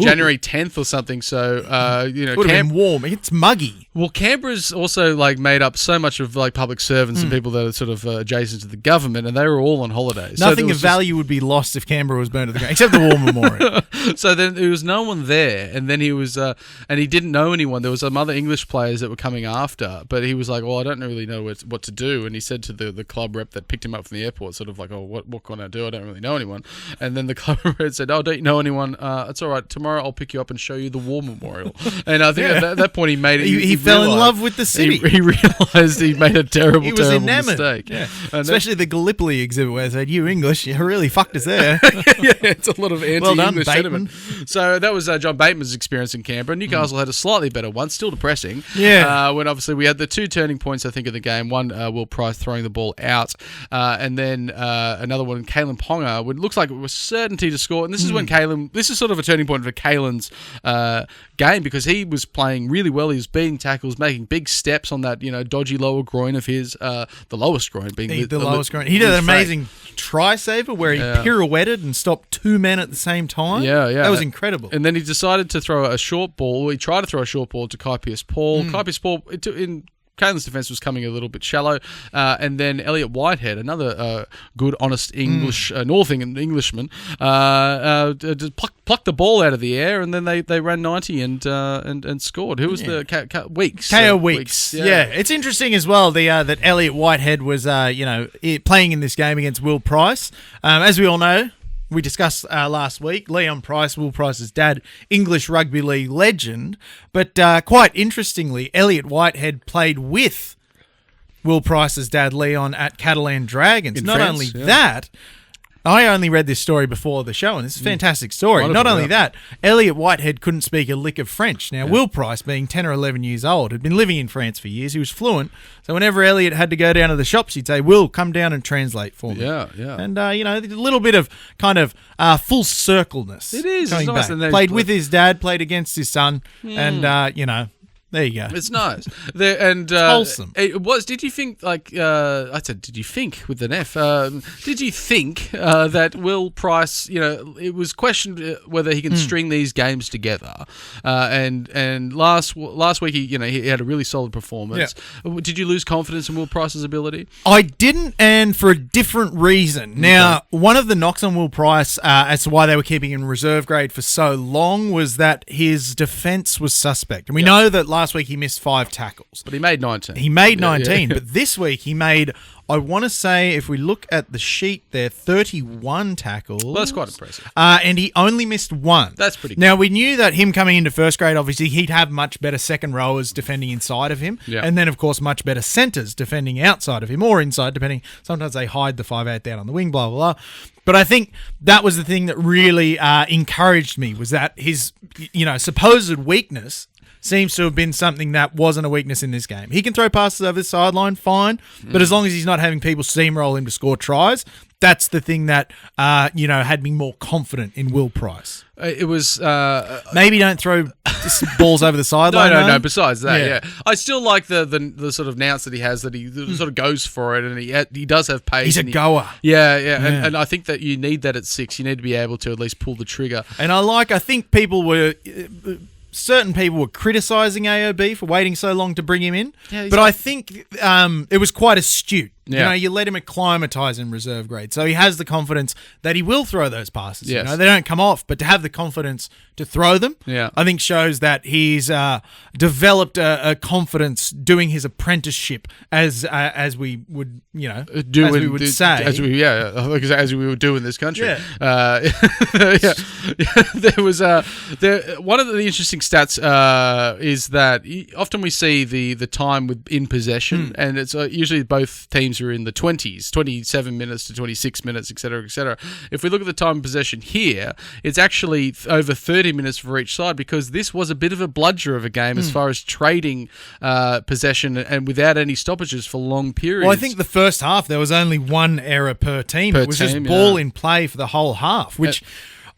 January 10th or something. So it would have been warm. It's muggy. Well, Canberra's also like made up so much of like public servants and people that are sort of adjacent to the government, and they were all on holidays. Nothing of value would be lost if Canberra was burned to the ground, except the War Memorial. So then there was no one there, and then he was, and he didn't know anyone. There was some other English players that were coming after, but he was like, "Well, I don't really know what to do." And he said to the club rep that picked him up from the airport, sort of like, "Oh, what can I do? I don't really know anyone." And then the club rep said, "Oh, don't you know anyone? It's all right. Tomorrow I'll pick you up and show you the War Memorial." And I think at that point he made it. He fell in love with the city. He realised he made a terrible enamored. mistake. Yeah. Especially the Gallipoli exhibit where they said, "You English, you really fucked us there." Yeah, it's a lot of anti-English sentiment. So that was John Bateman's experience in Canberra. Newcastle had a slightly better one, still depressing. Yeah. When obviously we had the two turning points, I think, of the game. One, Will Price throwing the ball out, and then another one, Kalen Ponga, when it looks like it was certainty to score. And this is when this is sort of a turning point for Kalen's game because he was playing really well. He was beating tackles, making big steps on that, dodgy lower groin of his, the lowest groin being the lowest groin. He did an amazing try saver where he pirouetted and stopped two men at the same time. Yeah. That was incredible. And then he decided to throw a short ball. He tried to throw a short ball to Kai Pearce-Paul. Kai Pearce-Paul, in Kalen's defence was coming a little bit shallow, and then Elliot Whitehead, another good, honest English North England Englishman, just plucked the ball out of the air, and then they ran 90 and scored. Who was the Weeks? K.O. Weeks. Yeah, it's interesting as well that Elliot Whitehead was playing in this game against Will Price. As we all know, we discussed last week, Leon Price, Will Price's dad, English rugby league legend. But quite interestingly, Elliot Whitehead played with Will Price's dad, Leon, at Catalan Dragons. In Not France, only yeah. that, I only read this story before the show, and it's a fantastic story. Wonderful, Not only that, Elliot Whitehead couldn't speak a lick of French. Now, Will Price, being 10 or 11 years old, had been living in France for years. He was fluent. So whenever Elliot had to go down to the shops, he'd say, "Will, come down and translate for me." Yeah. And, a little bit of kind of full circleness. It is. Coming It's nice. back. And then Played with his dad, played against his son, and, there you go. It's nice. It's wholesome. It was. Did you think, I said, did you think with an F? Did you think that Will Price, it was questioned whether he can string these games together. And last week, he had a really solid performance. Yeah. Did you lose confidence in Will Price's ability? I didn't, and for a different reason. Now, one of the knocks on Will Price as to why they were keeping him in reserve grade for so long was that his defence was suspect. And we know that last week he missed 5 tackles. But he made 19. He made 19, but this week he made, I want to say, if we look at the sheet there, 31 tackles. Well, that's quite impressive. And he only missed 1. That's pretty good. Now, we knew that him coming into first grade, obviously, he'd have much better second rowers defending inside of him. Yeah. And then, of course, much better centres defending outside of him or inside, depending. Sometimes they hide the 5'8" down on the wing, blah, blah, blah. But I think that was the thing that really encouraged me, was that his, supposed weakness seems to have been something that wasn't a weakness in this game. He can throw passes over the sideline, fine, but as long as he's not having people steamroll him to score tries, that's the thing that, had me more confident in Will Price. It was... Maybe don't throw balls over the sideline. No. Besides that, yeah. I still like the sort of nous that he has, that he sort of goes for it, and he does have pace. He's a goer. Yeah. And I think that you need that at 6. You need to be able to at least pull the trigger. And I think people were... Certain people were criticising AOB for waiting so long to bring him in, but I think it was quite astute You Yeah. know, you let him acclimatise in reserve grade. So he has the confidence that he will throw those passes. Yes. You know, they don't come off, but to have the confidence to throw them, Yeah. I think shows that he's developed a confidence doing his apprenticeship as we would, you know, as we would say. as we would do in this country. Yeah. There was one of the interesting stats is that often we see the time in possession, and it's usually both teams are in the 20s, 27 minutes to 26 minutes, etc., etc. If we look at the time in possession here, it's actually over 30 minutes for each side, because this was a bit of a bludger of a game as far as trading possession and without any stoppages for long periods. Well, I think the first half there was only one error per team. It was just ball in play for the whole half, which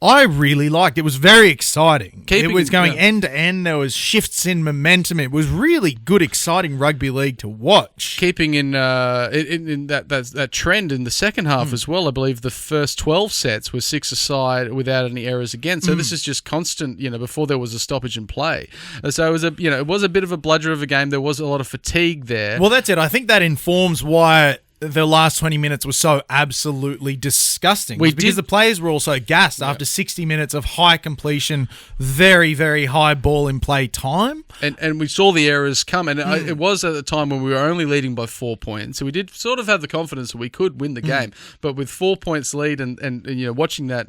I really liked. It was very exciting. It was going end to end. There was shifts in momentum. It was really good, exciting rugby league to watch. Keeping in that trend in the second half as well, I believe the first 12 sets were 6 aside without any errors again. So this is just constant, before there was a stoppage in play. So it was a bit of a bludger of a game. There was a lot of fatigue there. Well, that's it. I think that informs why the last 20 minutes was so absolutely disgusting. Because the players were also gassed after 60 minutes of high completion, very, very high ball in play time. And we saw the errors come, and it was at the time when we were only leading by 4 points. So we did sort of have the confidence that we could win the game. But with 4 points lead and watching that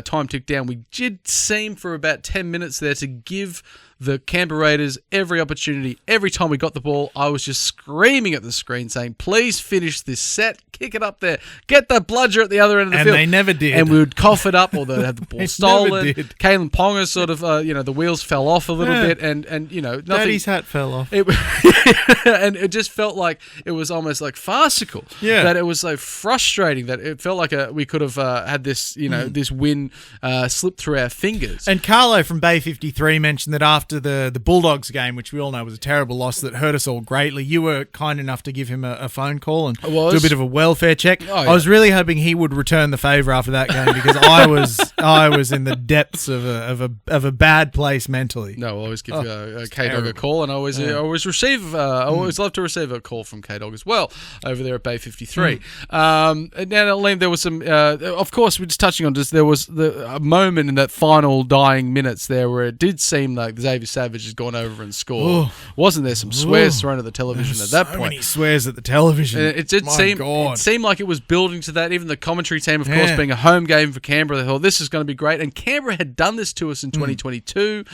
time tick down, we did seem for about 10 minutes there to give the Canberra Raiders every opportunity. Every time we got the ball, I was just screaming at the screen saying, please finish this set, kick it up there, get the bludger at the other end of the field. And they never did. And we would cough it up, or they'd have the ball stolen. Never did. Kalen Ponga sort of, the wheels fell off a little bit, and nothing. Daddy's hat fell off. And it just felt like it was almost like farcical. Yeah. That it was so frustrating that it felt like we could have had this, this win slip through our fingers. And Carlo from Bay 53 mentioned that after the Bulldogs game, which we all know was a terrible loss that hurt us all greatly, you were kind enough to give him a phone call and do a bit of a welfare check. Oh, yeah. I was really hoping he would return the favour after that game, because I was in the depths of a bad place mentally. No, I'll always give K-Dog a call, and I always receive. I always love to receive a call from K-Dog as well over there at Bay 53. Now, Liam, there was some. Of course, we're just touching on this. There was a moment in that final dying minutes there where it did seem like Xavier Savage has gone over and scored. Wasn't there some swears thrown at the television at that point? So many swears at the television. It did seem. God. It seemed like it was building to that. Even the commentary team, of course, being a home game for Canberra, they thought this is going to be great. And Canberra had done this to us in 2022,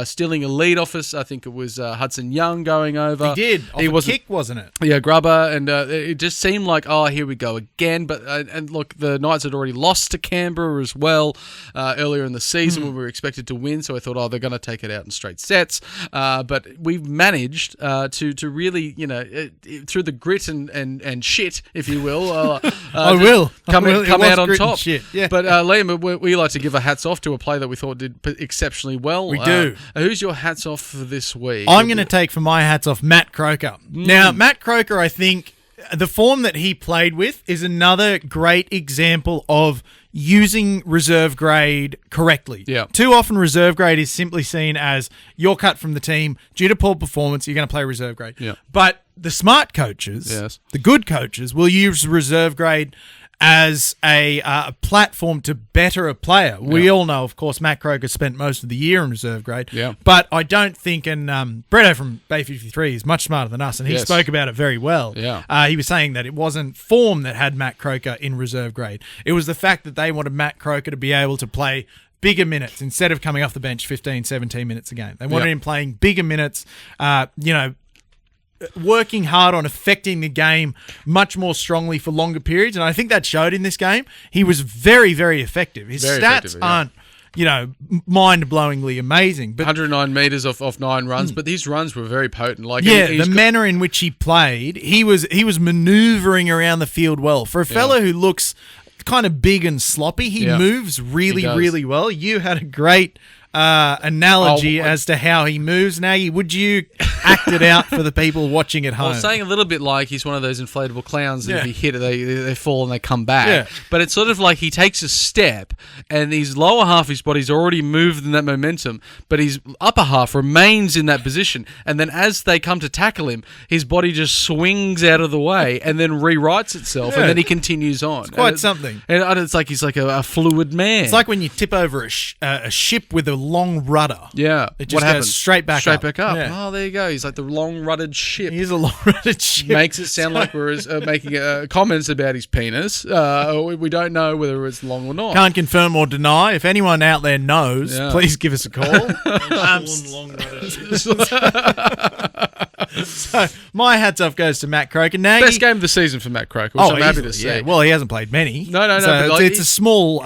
stealing a lead off us. I think it was Hudson Young going over. He did. He was a kick, wasn't it? Yeah, grubber, and it just seemed like, here we go again. But and look, the Knights had already lost to Canberra as well earlier in the season when we were expected to win. So I thought, they're going to take it out in straight sets. But we've managed to really, through the grit and shit, if you will, come out on top. Shit. Yeah. But Liam, we like to give a hats off to a player that we thought did exceptionally well. We do. Who's your hats off for this week? I'm going to take for my hats off Matt Croker. Now, Matt Croker, I think the form that he played with is another great example of using reserve grade correctly. Yeah. Too often reserve grade is simply seen as you're cut from the team due to poor performance, you're going to play reserve grade. Yeah. But the smart coaches, the good coaches, will use reserve grade as a platform to better a player. We all know, of course, Matt Croker spent most of the year in reserve grade. Yeah. But I don't think, and Bretto from Bay 53 is much smarter than us, and he spoke about it very well. Yeah. He was saying that it wasn't form that had Matt Croker in reserve grade. It was the fact that they wanted Matt Croker to be able to play bigger minutes instead of coming off the bench 15, 17 minutes a game. They wanted him playing bigger minutes, working hard on affecting the game much more strongly for longer periods, and I think that showed in this game. He was very, very effective. His stats aren't, mind-blowingly amazing. But 109 metres off 9 runs, but these runs were very potent. The manner in which he played, he was manoeuvring around the field well. For a fellow who looks kind of big and sloppy, he moves really, really well. You had a great analogy as to how he moves. Naggy, would you acted out for the people watching at I home. was saying a little bit like he's one of those inflatable clowns that if you hit it, they fall and they come back. Yeah. But it's sort of like he takes a step and his lower half of his body's already moved in that momentum, but his upper half remains in that position. And then as they come to tackle him, his body just swings out of the way and then rewrites itself, and then he continues on. It's quite something. And it's like he's like a fluid man. It's like when you tip over a ship with a long rudder. Yeah. It just goes straight back up. Yeah. Oh, there you go. He's like the long-ruddered ship. He's a long-ruddered ship. Makes it sound like we're making comments about his penis. We don't know whether it's long or not. Can't confirm or deny. If anyone out there knows, please give us a call. So my hats off goes to Matt Croker. Nagy, best game of the season for Matt Croker, which I'm happy to see. Yeah. Well, he hasn't played many. No. So but it's a small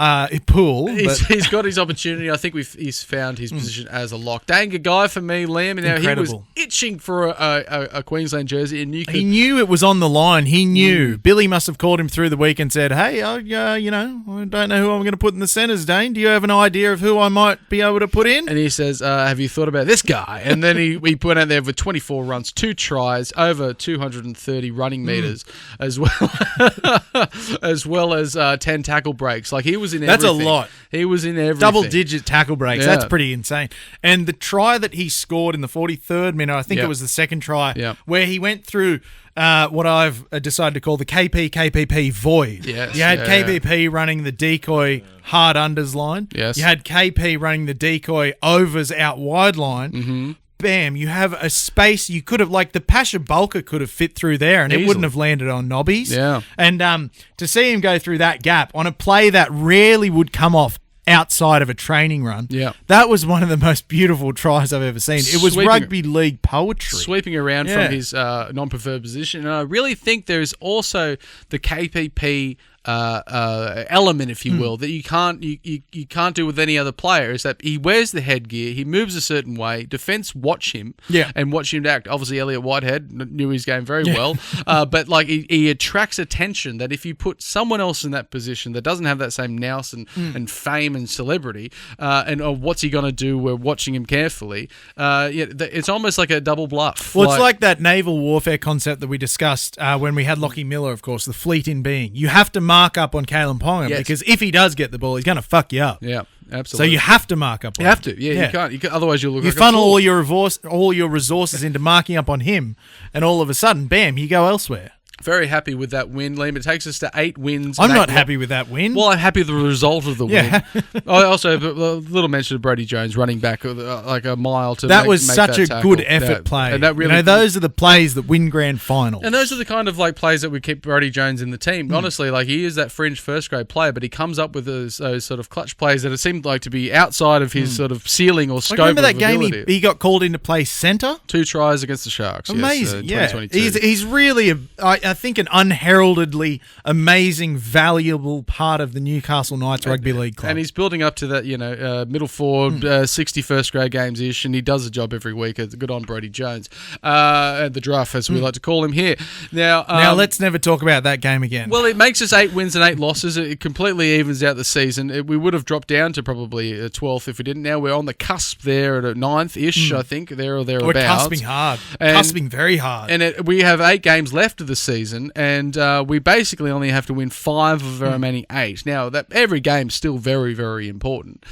pool. He's got his opportunity. I think he's found his position as a lock. Dang a guy for me, Liam. Now he was itching for a Queensland jersey, and he knew it was on the line. He knew. Billy must have called him through the week and said, "Hey, I don't know who I'm going to put in the centres, Dane. Do you have an idea of who I might be able to put in?" And he says, "Have you thought about this guy?" And then he put out there with 24 runs, 2 tries, over 230 running meters, as well as 10 tackle breaks. Like he was in everything. That's a lot. He was in everything. Double-digit tackle breaks. Yeah. That's pretty insane. And the try that he scored in the 43rd minute, I think it was the second try, where he went through what I've decided to call the KPP void. Yes, you had KPP running the decoy hard unders line. Yes. You had KP running the decoy overs out wide line. Mm-hmm. Bam, you have a space. You could have, like, the Pasha Bulker could have fit through there and it wouldn't have landed on knobbies. Yeah. And to see him go through that gap on a play that rarely would come off outside of a training run, that was one of the most beautiful tries I've ever seen. It was rugby league poetry. Sweeping around from his non-preferred position. And I really think there's also the KPP element, if you will, that you can't do with any other player, is that he wears the headgear, he moves a certain way, defence watch him and watch him to act. Obviously, Elliot Whitehead knew his game very well, but like he attracts attention that if you put someone else in that position that doesn't have that same nous and fame and celebrity, and what's he going to do? We're watching him carefully. It's almost like a double bluff. Well, it's like that naval warfare concept that we discussed when we had Lockie Miller, of course, the fleet in being. You have to mark up on Kalen Ponga because if he does get the ball, he's going to fuck you up. Yeah, absolutely. So you have to mark up on him. You have to. Yeah, you can't. Otherwise, you'll look like funnel all your resources into marking up on him, and all of a sudden, bam, you go elsewhere. Very happy with that win, Liam. It takes us to 8 wins. I'm not happy with that win. Well, I'm happy with the result of the win. I also have a little mention of Brody Jones running back like a mile to that was make such that a good effort play. And that really, those are the plays that win grand finals. And those are the kind of like plays that would keep Brody Jones in the team. Honestly, like he is that fringe first grade player, but he comes up with those sort of clutch plays that it seemed like to be outside of his sort of ceiling or scope. Remember that of game ability. he got called in to play centre? 2 tries against the Sharks. Amazing, yes, 2022. He's really, I think, an unheraldedly amazing, valuable part of the Newcastle Knights Rugby League club. And he's building up to that, middle forward, 60 first grade games-ish, and he does the job every week. It's good on Brody Jones. At the Druff, as we like to call him here. Now, let's never talk about that game again. Well, it makes us 8 wins and 8 losses. It completely evens out the season. We would have dropped down to probably 12th if we didn't. Now we're on the cusp there at a 9th-ish, I think, there or thereabouts. We're cusping hard. Cusping very hard. And we have 8 games left of the season, and we basically only have to win 5 of the remaining 8. Now, that every game's still very, very important.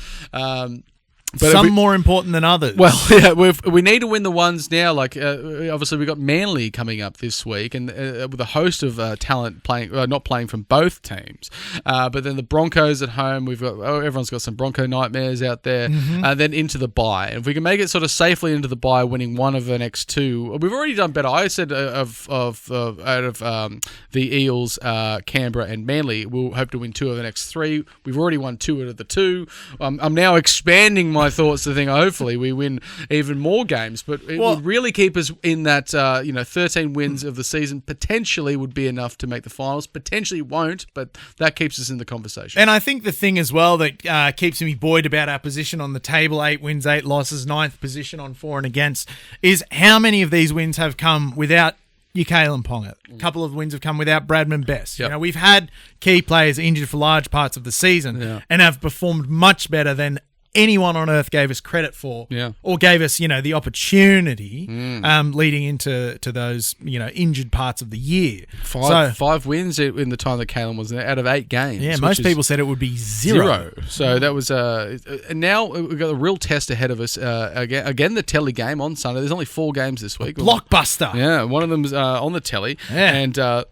But some more important than others. Well, yeah, we need to win the ones now. Like obviously, we've got Manly coming up this week, and with a host of talent playing, not playing from both teams. But then the Broncos at home. We've got everyone's got some Bronco nightmares out there. Then into the bye, and if we can make it sort of safely into the bye, winning 1 of the next 2, we've already done better. I said out of the Eels, Canberra, and Manly, we'll hope to win 2 of the next 3. We've already won 2 out of the 2. I'm now expanding my thoughts to think hopefully we win even more games, but it would really keep us in that 13 wins of the season potentially would be enough to make the finals. Potentially won't, but that keeps us in the conversation. And I think the thing as well that keeps me buoyed about our position on the table, 8 wins, 8 losses, 9th position on for and against, is how many of these wins have come without Kalen Ponga. A couple of wins have come without Bradman Best. Yep. We've had key players injured for large parts of the season and have performed much better than anyone on earth gave us credit for, or gave us, the opportunity leading into those, injured parts of the year. Five wins in the time that Kalen was there out of 8 games. Yeah, most people said it would be zero. So that was and now we've got a real test ahead of us. Again, the telly game on Sunday. There's only 4 games this week. Blockbuster. Yeah, one of them's on the telly. Yeah.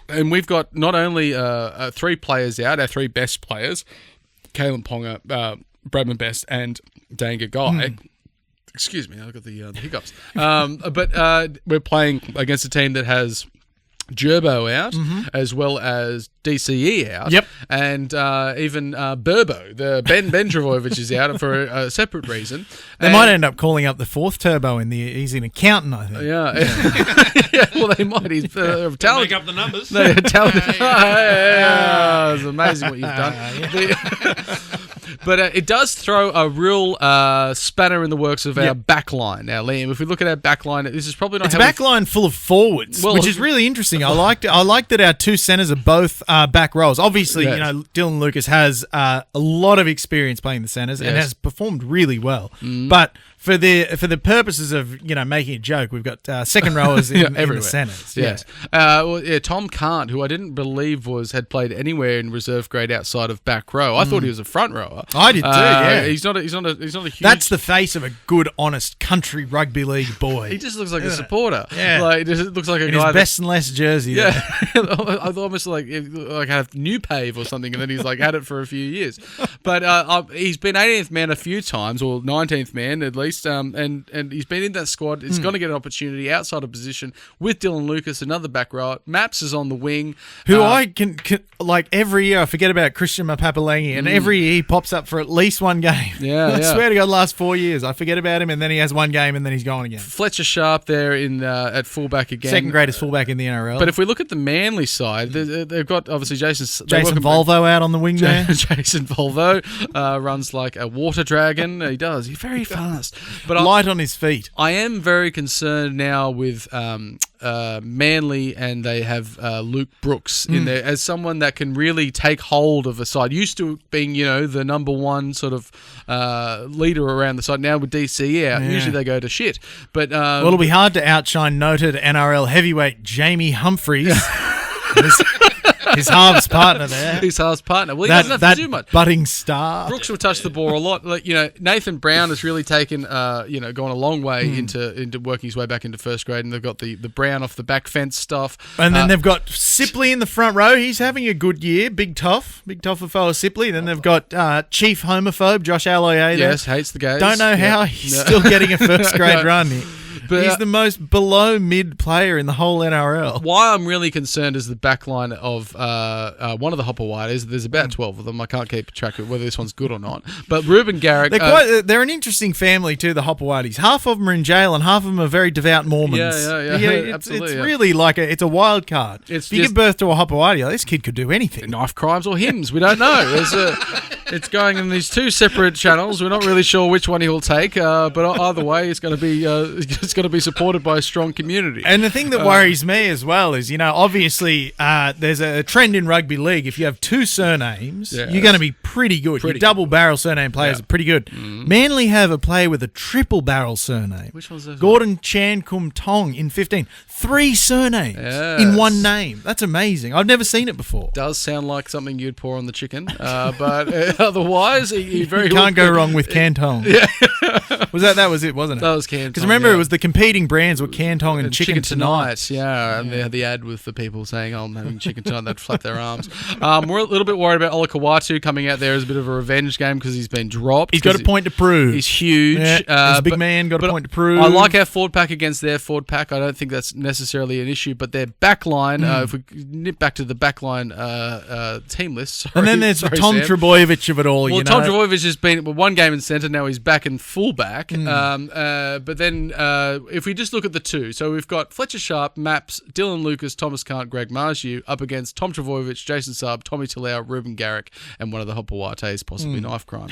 And we've got not only 3 players out, our 3 best players, Kalen Ponga, Bradman Best, and Danga Guy. Excuse me, I've got the hiccups. But we're playing against a team that has Gerbo out, as well as DCE out, and even Burbo, the Ben Travojevic is out for a separate reason. They might end up calling up the 4th turbo he's an accountant, I think. Yeah, well, they might. He's talented. Make up the numbers. They're talented. It's amazing what you've done. But it does throw a real spanner in the works of our backline. Now, Liam, if we look at our backline, this is probably not. It's a backline full of forwards, which is really interesting. I like that our 2 centers are both back rows. Obviously, Dylan Lucas has a lot of experience playing the centers and has performed really well. But for the purposes of making a joke, we've got second rowers in the centers. Yes. Tom Cant, who I didn't believe had played anywhere in reserve grade outside of back row. I thought he was a front rower. I did too. Yeah, he's not a huge. That's the face of a good, honest country rugby league boy. He just looks like a supporter. Yeah, he just looks like a in guy. His best and less jersey. Yeah, I almost like had New Pave or something, and then he's had it for a few years. But he's been 18th man a few times, or 19th man at least. And he's been in that squad. It's going to get an opportunity outside of position with Dylan Lucas, another back row. Maps is on the wing. Who I can every year I forget about Christian Mapapalangi, and every year he pops up for at least one game. I swear to God, the last 4 years I forget about him, and then he has one game, and then he's gone again. Fletcher Sharp there at fullback again. Second greatest fullback in the NRL. But if we look at the Manly side, they've got obviously Jason Volvo out on the wing there. Jason Volvo runs like a water dragon. He does. He's very fast. But light on his feet. I am very concerned now with Manly, and they have Luke Brooks in there as someone that can really take hold of a side. Used to being, the number one sort of leader around the side. Now with DCE out, usually they go to shit. But it'll be hard to outshine noted NRL heavyweight Jamie Humphries. His halves partner there. His halves partner. Well, he doesn't have to do much. Budding star. Brooks will touch the ball a lot. Nathan Brown has really taken, gone a long way into working his way back into first grade, and they've got the Brown off the back fence stuff. And then they've got Sipley in the front row. He's having a good year. Big tough of fellow Sipley. Then they've got chief homophobe Josh Alloy. Yes, hates the gays. Don't know how he's still getting a first grade run. But he's the most below mid player in the whole NRL. Why I'm really concerned is the backline of one of the Hopper Whiteys. There's about 12 of them. I can't keep track of whether this one's good or not. But Ruben Garrick. They're an interesting family too, the Hopper Whiteys. Half of them are in jail and half of them are very devout Mormons. Yeah, Absolutely. It's really it's a wild card. If you give birth to a Hopper Whitey, this kid could do anything. Knife crimes or hymns. We don't know. It's going in these 2 separate channels. We're not really sure which one he'll take, but either way, it's going to be supported by a strong community. And the thing that worries me as well is, obviously there's a trend in rugby league. If you have 2 surnames, you're going to be pretty good. Your double barrel surname players are pretty good. Manly have a player with a triple barrel surname. Which one's that? Gordon Chan Kum Tong in 15. 3 surnames in one name. That's amazing. I've never seen it before. Does sound like something you'd pour on the chicken, but otherwise, you can't go wrong with Cantong. Yeah. That was it, wasn't it? That was Cantong. Because remember, it was the competing brands were Cantong and Chicken Tonight. Yeah, and they had the ad with the people saying, "I'm having chicken tonight." They'd flap their arms. We're a little bit worried about Ola Kawatu coming out there as a bit of a revenge game because he's been dropped. He's got a point to prove. He's huge. He's a big man, got a point to prove. I like our forward pack against their forward pack. I don't think that's necessarily an issue, but their backline, if we nip back to the backline team list. Tom Trbojevic of it all. Well, Tom Trbojevic has been one game in centre, now he's back in fullback. back. But then if we just look at the two, so we've got Fletcher Sharp, Maps, Dylan Lucas, Thomas Kant, Greg Marju up against Tom Travojevic, Jason Saab, Tommy Talau, Ruben Garrick, and one of the Hopoates, possibly Knife Crime.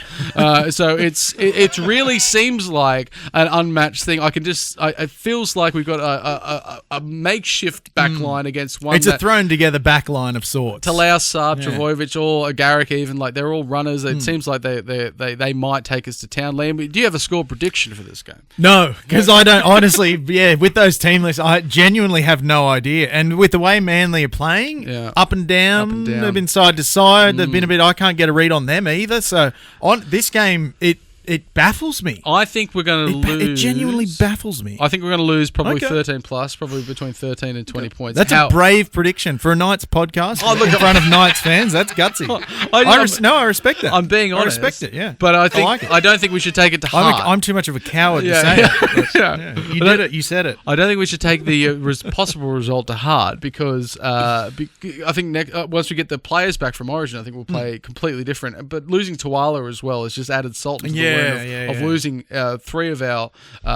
So it really seems like an unmatched thing. It feels like we've got a makeshift backline against one. It's a thrown together backline of sorts. Talau, Saab, Travojevic, or Garrick even, like they're all runners. It seems like they might take us to town. Liam, do you have a score prediction for this game? No, because I don't, honestly, with those team lists, I genuinely have no idea. And with the way Manly are playing, up and down, they've been side to side, they've been a bit, I can't get a read on them either. So on this game, it baffles me. I think we're going to lose. It genuinely baffles me. I think we're going to lose probably 13 plus, probably between 13 and 20 points. That's a brave prediction for a Knights podcast in front of Knights fans. That's gutsy. I respect that. I'm being honest. I respect it, yeah. But I think like it. I don't think we should take it to heart. I'm too much of a coward to say it. You did it. You said it. I don't think we should take the possible result to heart because I think once we get the players back from Origin, I think we'll play completely different. But losing Tuala as well has just added salt into the wound of losing 3 of our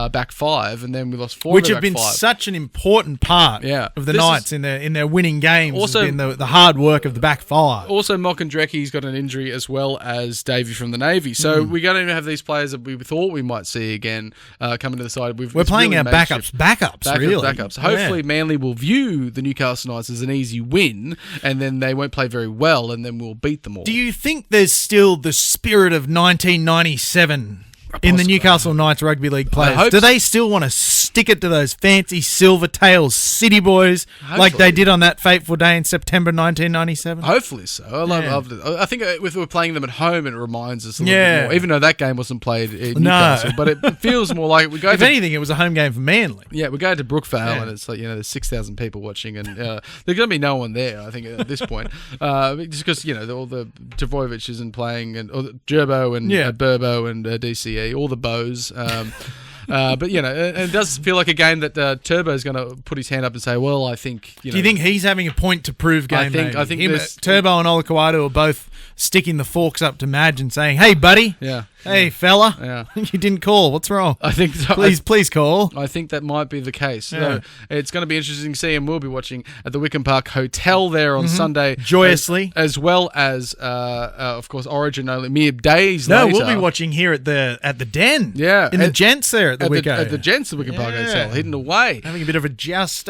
back 5, and then we lost 4 which of have been 5. such an important part of the Knights in their winning games. Also, has been the hard work of the back 5. Also, Mock and Drecky's got an injury as well as Davey from the Navy, so we're going to have these players that we thought we might see again coming to the side. We're playing our backups. Hopefully, Manly will view the Newcastle Knights as an easy win, and then they won't play very well, and then we'll beat them all. Do you think there's still the spirit of 1997 in the Newcastle Knights Rugby League players? Do they still want to stick it to those fancy Silvertail City boys like they did on that fateful day in September 1997? Hopefully so. I love it. I think if we're playing them at home, it reminds us a little bit more, even though that game wasn't played in Newcastle. But it feels more like we go. If anything, it was a home game for Manly. Yeah, we go to Brookvale and it's like there's 6,000 people watching, and there's going to be no one there. I think at this point, just because all the Travojevic isn't playing, and or Gerbo and Burbo and DCE. All the bows. But, it does feel like a game that Turbo's going to put his hand up and say, well, I think... Do you think he's having a point to prove game? I think Turbo and Olakawadu are both sticking the forks up to Madge and saying, hey, buddy. Yeah. Hey, fella. You didn't call. What's wrong? I think so. Please call. I think that might be the case. So it's going to be interesting to see, and we'll be watching at the Wickham Park Hotel there on Sunday. Joyously. As well as, of course, Origin only mere days later. No, we'll be watching here at the Den. Yeah. In the Gents there at the Wickham. At the Gents at the Wickham Park Hotel, hidden away. Having a bit of a Joust...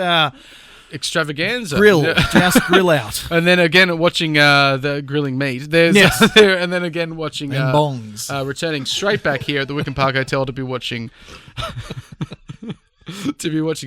extravaganza. Joust grill out. And then again watching the grilling meat. There's and then again watching bongs. Returning straight back here at the Wickham Park Hotel to be watching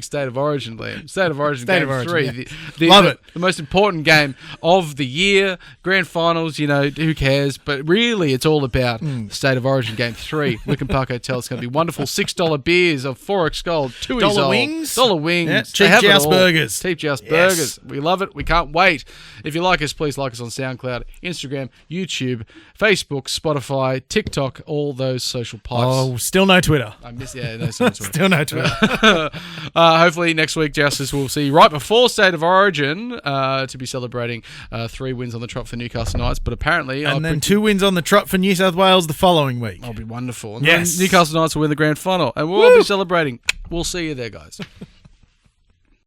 State of Origin, Liam. State of Origin game 3. Love it. The most important game of the year. Grand finals, who cares? But really, it's all about State of Origin game 3. Wickham Park Hotel. It's going to be wonderful. $6 beers of 4X Gold. $2 wings. $1 wings. Yeah. Cheap Joust burgers. Cheap Joust burgers. We love it. We can't wait. If you like us, please like us on SoundCloud, Instagram, YouTube, Facebook, Spotify, TikTok, all those social pipes. Oh, still no Twitter. Still no Twitter. Hopefully next week, Justice, we'll see right before State of Origin to be celebrating 3 wins on the trot for Newcastle Knights. But apparently, and then 2 wins on the trot for New South Wales the following week. That'll be wonderful. And then Newcastle Knights will win the grand final, and we'll all be celebrating. We'll see you there, guys.